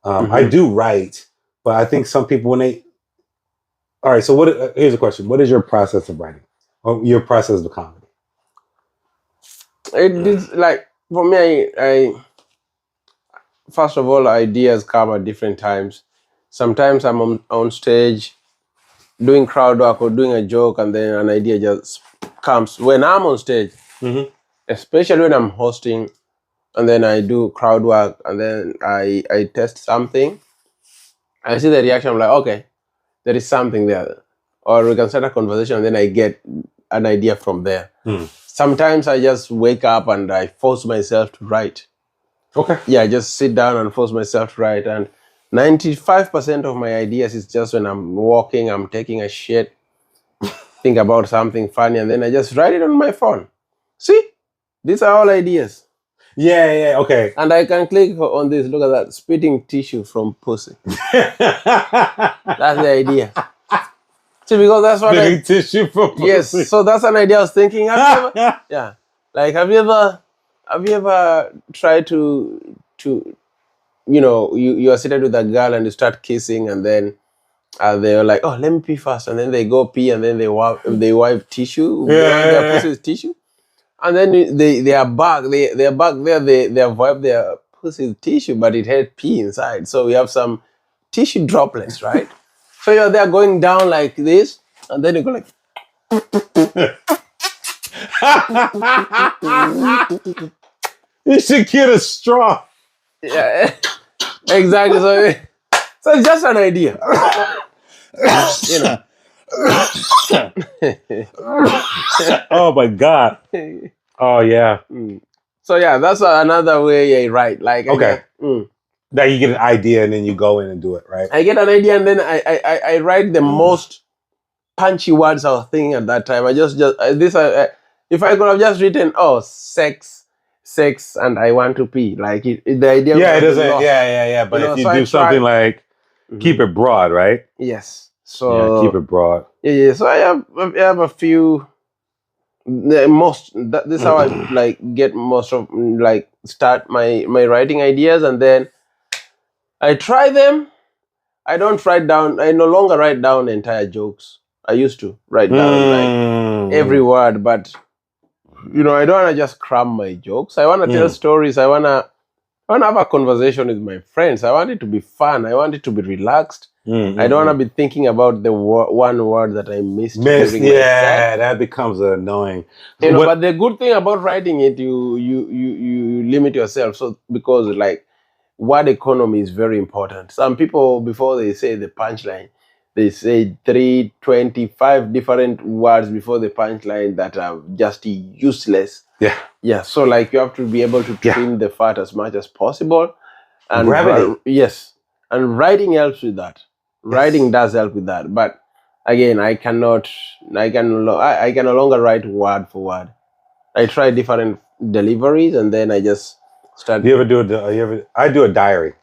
I do write, but I think some people all right. So here's a question. What is your process of writing or your process of comedy? It is like, for me, I first of all, ideas come at different times. Sometimes I'm on stage doing crowd work or doing a joke, and then an idea just comes when I'm on stage, especially when I'm hosting, and then I do crowd work, and then I test something. I see the reaction. I'm like, okay, there is something there. Or we can start a conversation and then I get an idea from there. Sometimes I just wake up and I force myself to write. Okay. Yeah, I just sit down and force myself to write. And 95% of my ideas is just when I'm walking, I'm taking a shit, think about something funny, and then I just write it on my phone. See? These are all ideas. Yeah, okay. And I can click on this. Look at that. Spitting tissue from pussy. That's the idea. See, because that's what Spitting tissue from pussy. Yes, so that's an idea I was thinking. Have you ever tried to you are seated with a girl and you start kissing and then they're like, oh, let me pee first, and then they go pee and then they wipe tissue. Their pussy is tissue. And then they are back there, they have wiped their pussy with tissue, but it had pee inside. So we have some tissue droplets, right? So you're there going down like this, and then you go like you should get a straw. Yeah, exactly. So it's just an idea. Oh my God. Oh yeah. So yeah, that's another way I write. Like okay. That you get an idea and then you go in and do it, right? I get an idea and then I write the most punchy words I was thinking at that time. If I could have just written, oh, sex, and I want to pee, like the idea. Yeah, it doesn't. Yeah. But if you do something like keep it broad, right? Yes. So keep it broad. Yeah. So I have a few. This is how I like get most of start my writing ideas, and then I try them. I don't write down. I no longer write down entire jokes. I used to write down like every word, but I don't want to just cram my jokes. I want to tell stories. I want to have a conversation with my friends. I want it to be fun. I want it to be relaxed. I don't want to be thinking about the one word that I missed. Yeah, that becomes annoying. But the good thing about writing it, you limit yourself. So because like word economy is very important. Some people, before they say the punchline, they say 325 different words before the punchline that are just useless. Yeah. So like you have to be able to trim the fat as much as possible. And brevity. Yes. And writing helps with that. Writing does help with that. But again, I can no longer write word for word. I try different deliveries and then I just start. I do a diary.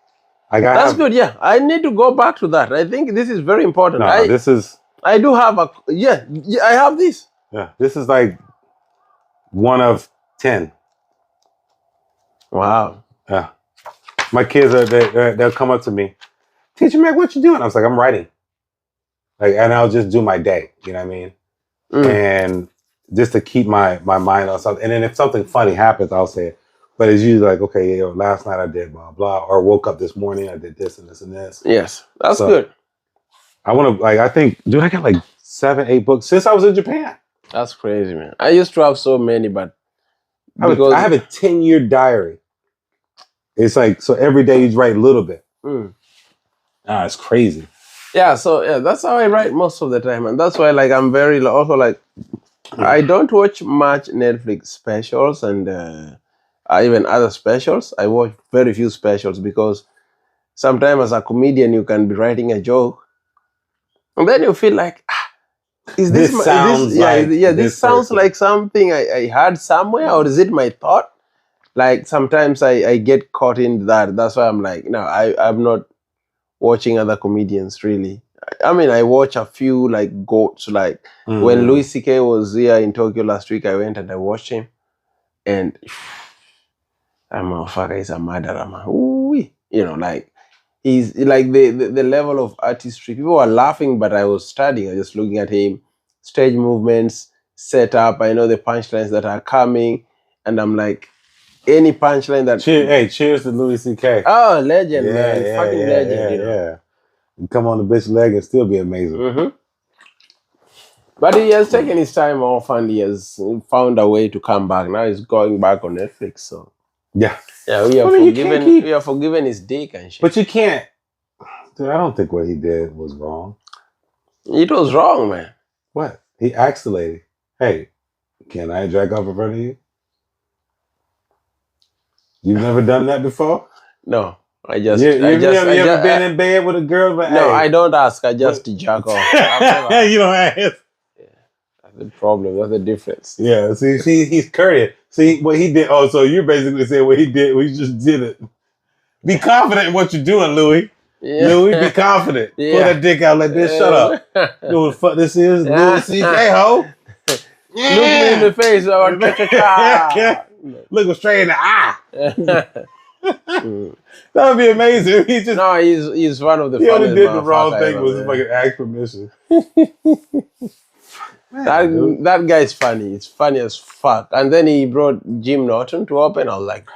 That's good. Yeah, I need to go back to that. I think this is very important. I do have I have this. Yeah, this is like 1 of 10. Wow. Yeah, my kids they'll come up to me, Teacher Mac, what you doing? I was like, I'm writing. And I'll just do my day. You know what I mean? And just to keep my mind on something. And then if something funny happens, I'll say it. But it's usually like, okay, last night I did blah, blah, or woke up this morning, I did this and this and this. Yes, that's good. I want to, I think, dude, I got like 7, 8 books since I was in Japan. That's crazy, man. I used to have so many, but I have a 10-year diary. It's like, so every day you write a little bit. It's crazy. Yeah, so that's how I write most of the time. And that's why I'm very also I don't watch much Netflix specials and even other specials. I watch very few specials because sometimes as a comedian you can be writing a joke and then you feel like this sounds like something I heard somewhere, or is it my thought? Like sometimes I get caught in that. That's why I'm like, no, I'm not watching other comedians really. I mean, I watch a few like goats. Like when Louis C.K. was here in Tokyo last week, I went and I watched him, and that motherfucker is a murderer, man. Ooh-wee. Like he's like the level of artistry. People were laughing, but I was studying. I was just looking at him, stage movements, setup. I know the punchlines that are coming, and I'm like, any punchline that. Cheers to Louis C.K. Oh, legend, man, fucking legend. Yeah. You come on the bitch leg and still be amazing. But he has taken his time off and he has found a way to come back. Now he's going back on Netflix. So yeah, we are forgiven his dick and shit. But you can't. Dude, I don't think what he did was wrong. It was wrong, man. What? He asked the lady, "Hey, can I jack off in front of you?" You've never done that before? No. You ever been in bed with a girl? But, no, hey, I don't ask. I just jack off. You don't ask. That's the problem. That's the difference. Yeah. See, he's courteous. See what he did. Oh, so you're basically saying what he did. We just did it. Be confident in what you're doing, Louis. Yeah. Louis, be confident. Yeah. Pull that dick out like this. Shut up. You know what the fuck this is? Louis C.K. ho. Yeah. Look me in the face. Look him straight in the eye. That would be amazing. He's one of the. He only did the wrong thing was fucking ask permission. Man, that guy's funny. It's funny as fuck. And then he brought Jim Norton to open. I was like,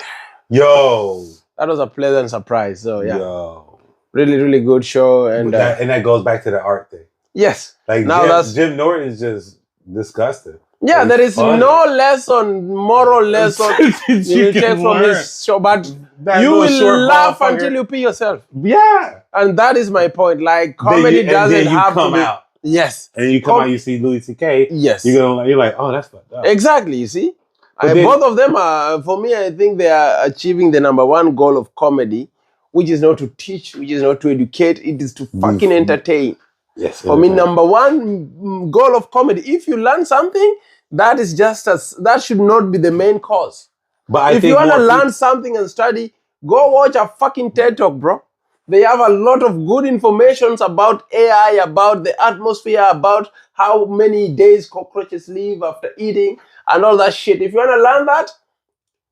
yo, that was a pleasant surprise. So yeah, yo, really, really good show. And that goes back to the art thing. Yes. Like now Jim Norton is just disgusting. Yeah, there is no lesson, moral lesson you take from this show, but you will laugh until you pee yourself. Yeah. And that is my point. Like, comedy doesn't have to be... out. Yes. And you come out, you see Louis C.K. Yes. You're like, oh, that's fucked up. Exactly, you see? Both of them are, for me, I think they are achieving the number one goal of comedy, which is not to teach, which is not to educate, it is to fucking entertain. Yes. For me, number one goal of comedy, if you learn something, that is that should not be the main cause. But if you want to learn something and study, go watch a fucking TED Talk, bro. They have a lot of good information about AI, about the atmosphere, about how many days cockroaches live after eating, and all that shit. If you want to learn that,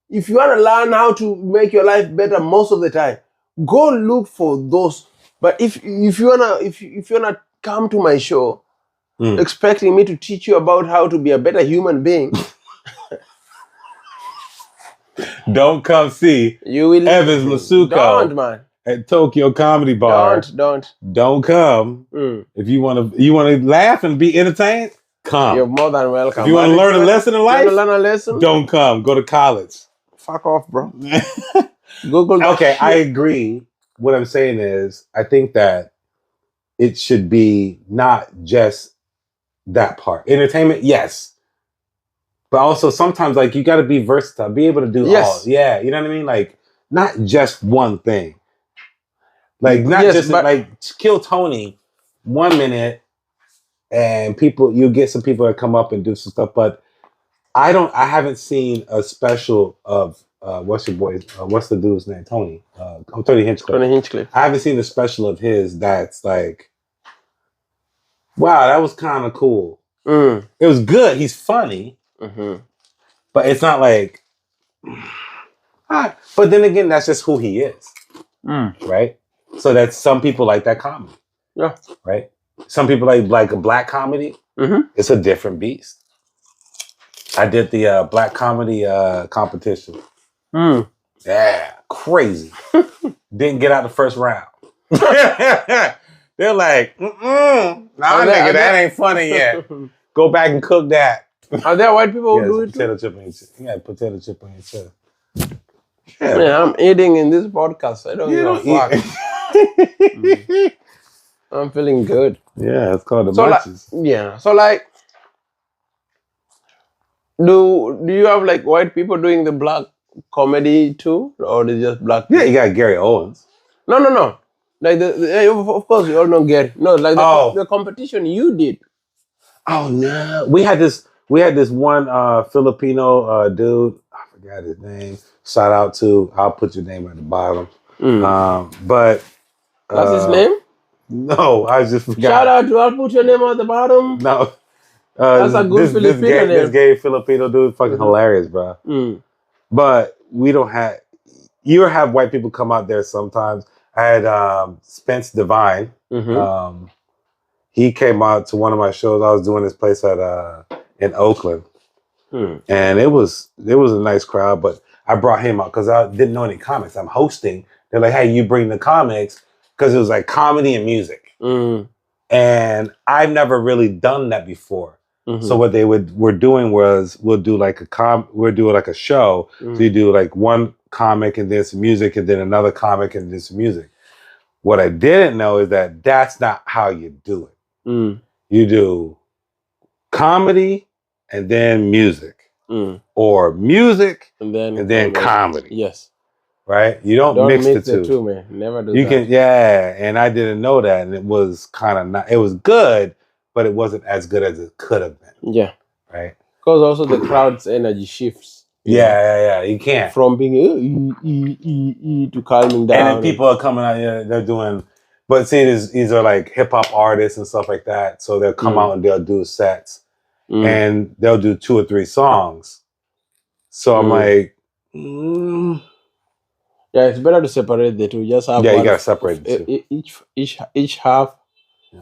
if you want to learn how to make your life better most of the time, go look for those. But if you wanna come to my show expecting me to teach you about how to be a better human being, don't come see Evans Masuko. Don't, man. At Tokyo Comedy Bar. Don't come. If you want to laugh and be entertained, come. You're more than welcome. If you want to learn a lesson in life, don't come. Go to college. Fuck off, bro. Google. Okay, I agree. What I'm saying is, I think that it should be not just that part. Entertainment, yes. But also sometimes, like, you got to be versatile. Be able to do all. Yeah, you know what I mean? Like, not just one thing. Like, not like Kill Tony 1 minute and you get some people that come up and do some stuff, but I haven't seen a special of what's the dude's name? Tony Hinchcliffe. I haven't seen a special of his that's like, wow, that was kind of cool. It was good. He's funny, but it's not like, but then again, that's just who he is. Right? So that's some people like that comedy. Yeah. Right? Some people like a black comedy. It's a different beast. I did the black comedy competition. Yeah, crazy. Didn't get out the first round. They're like, nah, nigga, that ain't funny yet. Go back and cook that. Are there white people who do it potato chip on your chest. Yeah, potato chip on your chest. Yeah, man, I'm eating in this podcast. I don't give a fuck. I'm feeling good. Yeah, it's called the munchies. So like, do you have like white people doing the black comedy too, or is it just black people? Yeah, you got Gary Owens. No. Like of course you all know Gary. No, like the competition you did. Oh no, we had this one Filipino dude. I forgot his name. Shout out to, I'll put your name at the bottom. But that's his name? No, I just forgot. Shout out to, I'll put your name at the bottom. No. That's a good Filipino name. This gay Filipino dude, fucking hilarious, bro. But we don't have, you have white people come out there sometimes. I had Spence Divine. He came out to one of my shows. I was doing this place in Oakland. And it was a nice crowd, but I brought him out because I didn't know any comics. I'm hosting. They're like, hey, you bring the comics, because it was like comedy and music. And I've never really done that before. So what they were doing was we'll do like a show. So you do like one comic and then some music and then another comic and then some music. What I didn't know is that that's not how you do it. You do comedy and then music, or music and then comedy. Yes. Right? You don't mix the two, man. Never do you that. And I didn't know that, and it was kind of not. It was good, but it wasn't as good as it could have been. Yeah. Right. Because also the crowd's energy shifts. Yeah. You can't from being to calming down. And then people are coming out. Yeah, they're doing. But see, these are like hip hop artists and stuff like that. So they'll come out and they'll do sets, and they'll do 2 or 3 songs. So I'm like. Yeah, it's better to separate the two. Just have you gotta separate the two. Each half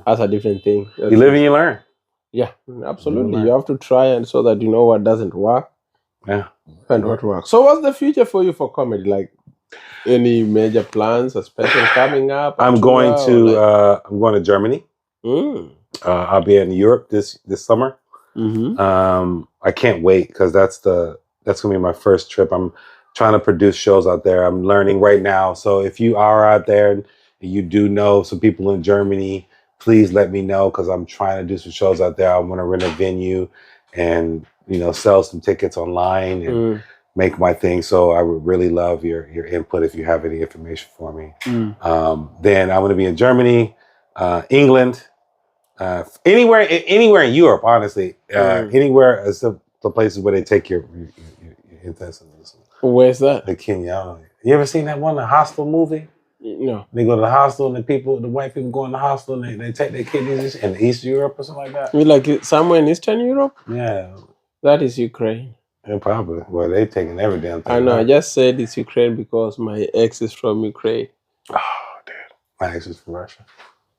has a different thing. You live and you learn. Yeah, absolutely. You have to try and so that you know what doesn't work. Yeah. And what works. So what's the future for you for comedy? Like any major plans, a special coming up? I'm going to Germany. I'll be in Europe this summer. I can't wait because that's gonna be my first trip. I'm trying to produce shows out there. I'm learning right now. So if you are out there and you do know some people in Germany, please let me know because I'm trying to do some shows out there. I want to rent a venue and sell some tickets online and make my thing. So I would really love your input if you have any information for me. Then I'm going to be in Germany, England, anywhere in Europe, honestly. Anywhere except the places where they take your intestines. Where's that? The Kenya. You ever seen that one, the Hostel movie? No. They go to the hostel and the white people go in the hostel and they take their kidneys in East Europe or something like that. You like somewhere in Eastern Europe? Yeah. That is Ukraine. Yeah, probably. Well, they're taking every damn thing. I know. Right? I just said it's Ukraine because my ex is from Ukraine. Oh, dude. My ex is from Russia.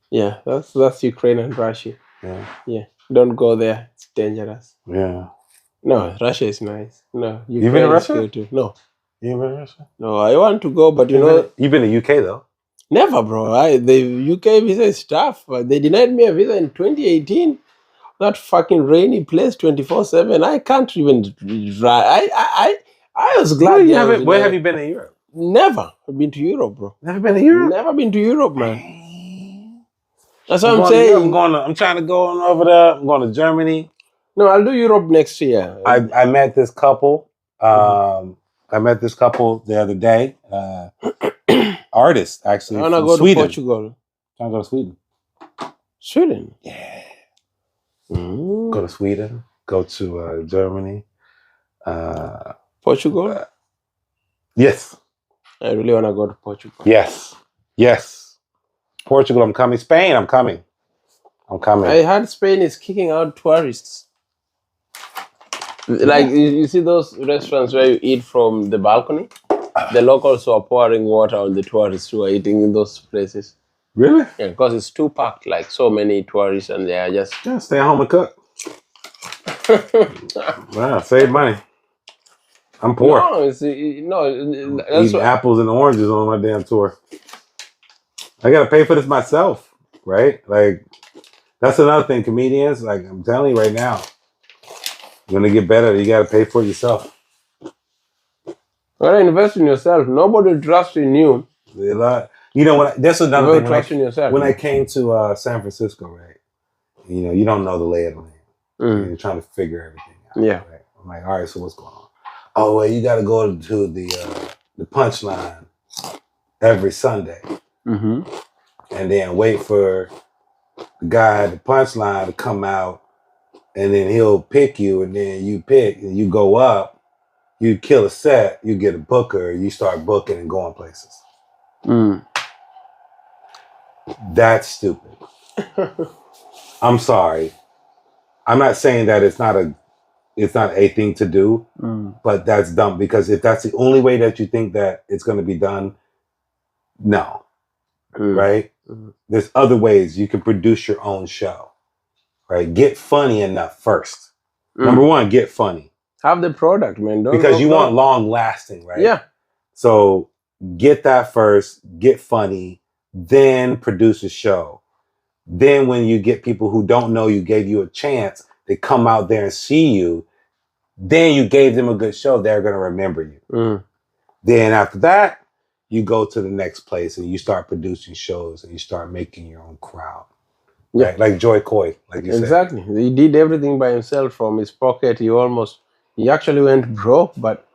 Yeah, that's Ukraine and Russia. Yeah. Yeah. Don't go there. It's dangerous. Yeah. No, Russia is nice. No. Ukraine. You been to Russia? Too. No. You been to Russia? No, I want to go, but you've been to UK though. Never, bro. The UK visa is tough. They denied me a visa in 2018. That fucking rainy place 24/7. I can't even drive. I was glad. Where have you been in Europe? Never. I've been to Europe, bro. Never been to Europe? Never been to Europe, man. That's what I'm saying. I'm trying to go on over there. I'm going to Germany. No, I'll do Europe next year. I met this couple. I met this couple the other day. Artist, actually. I want to go to Portugal. I'm trying to go to Sweden. Sweden? Yeah. Go to Sweden. Go to Germany. Portugal? Yes. I really want to go to Portugal. Yes. Portugal, I'm coming. Spain, I'm coming. I heard Spain is kicking out tourists. Like, you see those restaurants where you eat from the balcony? The locals are pouring water on the tourists who are eating in those places. Really? Yeah, because it's too packed, like so many tourists, and they are just... Yeah, stay at home and cook. Wow, save money. I'm poor. That's eating apples and oranges on my damn tour. I got to pay for this myself, right? Like, that's another thing. Comedians, like, I'm telling you right now, you're going to get better. You got to pay for it yourself. You got to invest in yourself. Nobody trusts in you. That's another thing. Trust in yourself. When I came to San Francisco, right? You don't know the lay of the land. You're trying to figure everything out. Yeah. Right? I'm like, all right, so what's going on? Oh, well, you got to go to the Punchline every Sunday. Mm-hmm. And then wait for the guy at the Punchline to come out, and then he'll pick you, and then you pick, and you go up, you kill a set, you get a booker, you start booking and going places. That's stupid. I'm sorry. I'm not saying that it's not a thing to do, but that's dumb, because if that's the only way that you think that it's going to be done, no. Right? There's other ways you can produce your own show. Right? Get funny enough first. Number one, get funny. Have the product, man. Because you want long lasting, right? Yeah. So get that first, get funny, then produce a show. Then when you get people who don't know you gave you a chance, they come out there and see you, then you gave them a good show, they're going to remember you. Then after that, you go to the next place and you start producing shows and you start making your own crowd. Yeah. Right? Like Joy Coy, like you said. Exactly. He did everything by himself from his pocket. He actually went broke, but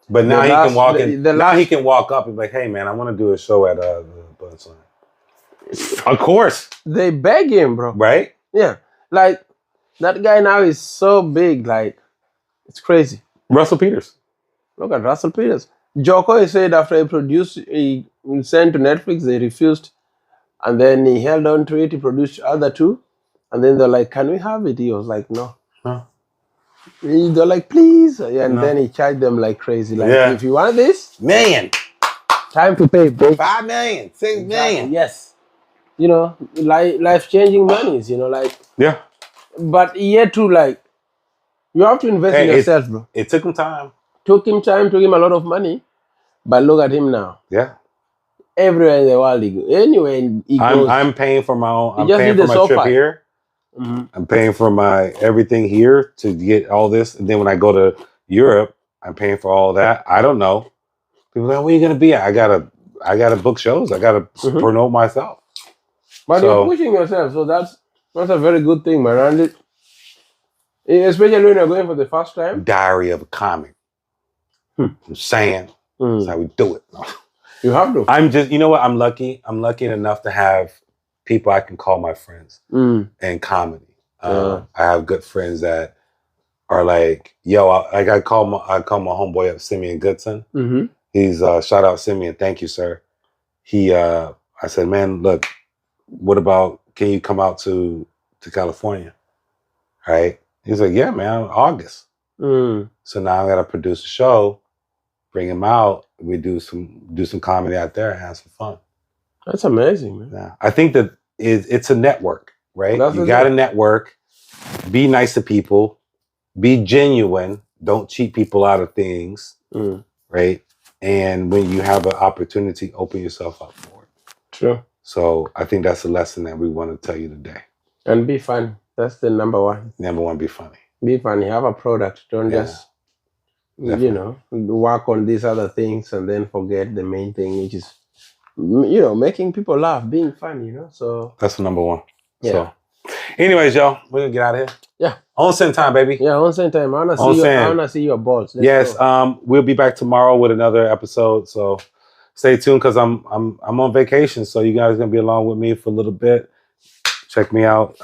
now the he last- can walk the- in. the Now he last- can walk up and be like, "Hey, man, I want to do a show at the Punchline." Of course, they beg him, bro. right? Yeah. Like that guy now is so big, like it's crazy. Russell Peters. Look at Russell Peters. Joko said after he sent to Netflix, they refused. And then he held on to it, he produced other two. And then they're like, can we have it? He was like, no. Huh. They're like, please. And No. then he charged them like crazy. Like, Yeah. if you want this, $1 million, time to pay, bro. $5 million, $6 million. Yes. You know, life-changing monies, you know, like. Yeah. But yet to like, you have to invest in yourself, bro. It took him time. Took him time, took him a lot of money. But look at him now. Yeah. Everywhere in the world he goes. Anywhere he goes. I'm paying for my own. I'm just paying need for the my trip sofa. here. Mm-hmm. I'm paying for my everything here to get all this. And then when I go to Europe, I'm paying for all that. I don't know. People are like, where are you gonna be at? I gotta book shows. I gotta promote myself. But you're pushing yourself, so that's a very good thing, man. And especially when you're going for the first time. Diary of a Comic. I'm saying that's how we do it. You have to. I'm just, you know what? I'm lucky. I'm lucky enough to have people I can call my friends in comedy. I have good friends that are like, yo, I call my homeboy up, Simeon Goodson. Mm-hmm. He's shout out Simeon, thank you, sir. I said, man, look, what about, can you come out to California? Right? He's like, yeah, man, August. So now I got to produce a show, bring him out. We do some comedy out there and have some fun. That's amazing, man. Yeah, I think that it's a network, right? That's you got to network. Be nice to people. Be genuine. Don't cheat people out of things, right? And when you have an opportunity, open yourself up for it. True. So I think that's a lesson that we want to tell you today. And be funny. That's the number one. Number one, be funny. Be funny. Have a product. Don't just, Definitely. you know, work on these other things and then forget the main thing, which is, you know, making people laugh, being funny, you know. So that's the number one. Yeah. So, anyways, y'all, we're gonna get out of here. Yeah. Onsen time, baby. Yeah, onsen time. I wanna see your balls. Let's go. We'll be back tomorrow with another episode. So stay tuned because I'm on vacation. So you guys are gonna be along with me for a little bit. Check me out.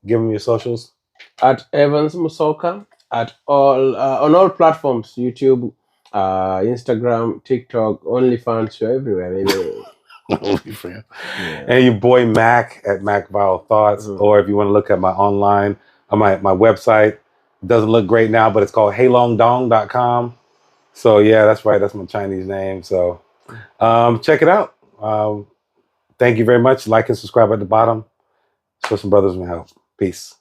Give them your socials. At Evans Musoka at all on all platforms: YouTube, Instagram, TikTok, OnlyFans. You're everywhere, baby. OnlyFans. Yeah. And your boy Mac at Mac Viral Thoughts. Or if you want to look at my online, my website, it doesn't look great now, but it's called heilongdong.com. So yeah, that's right. That's my Chinese name. So check it out. Thank you very much. Like and subscribe at the bottom. Show some brothers some help. Peace.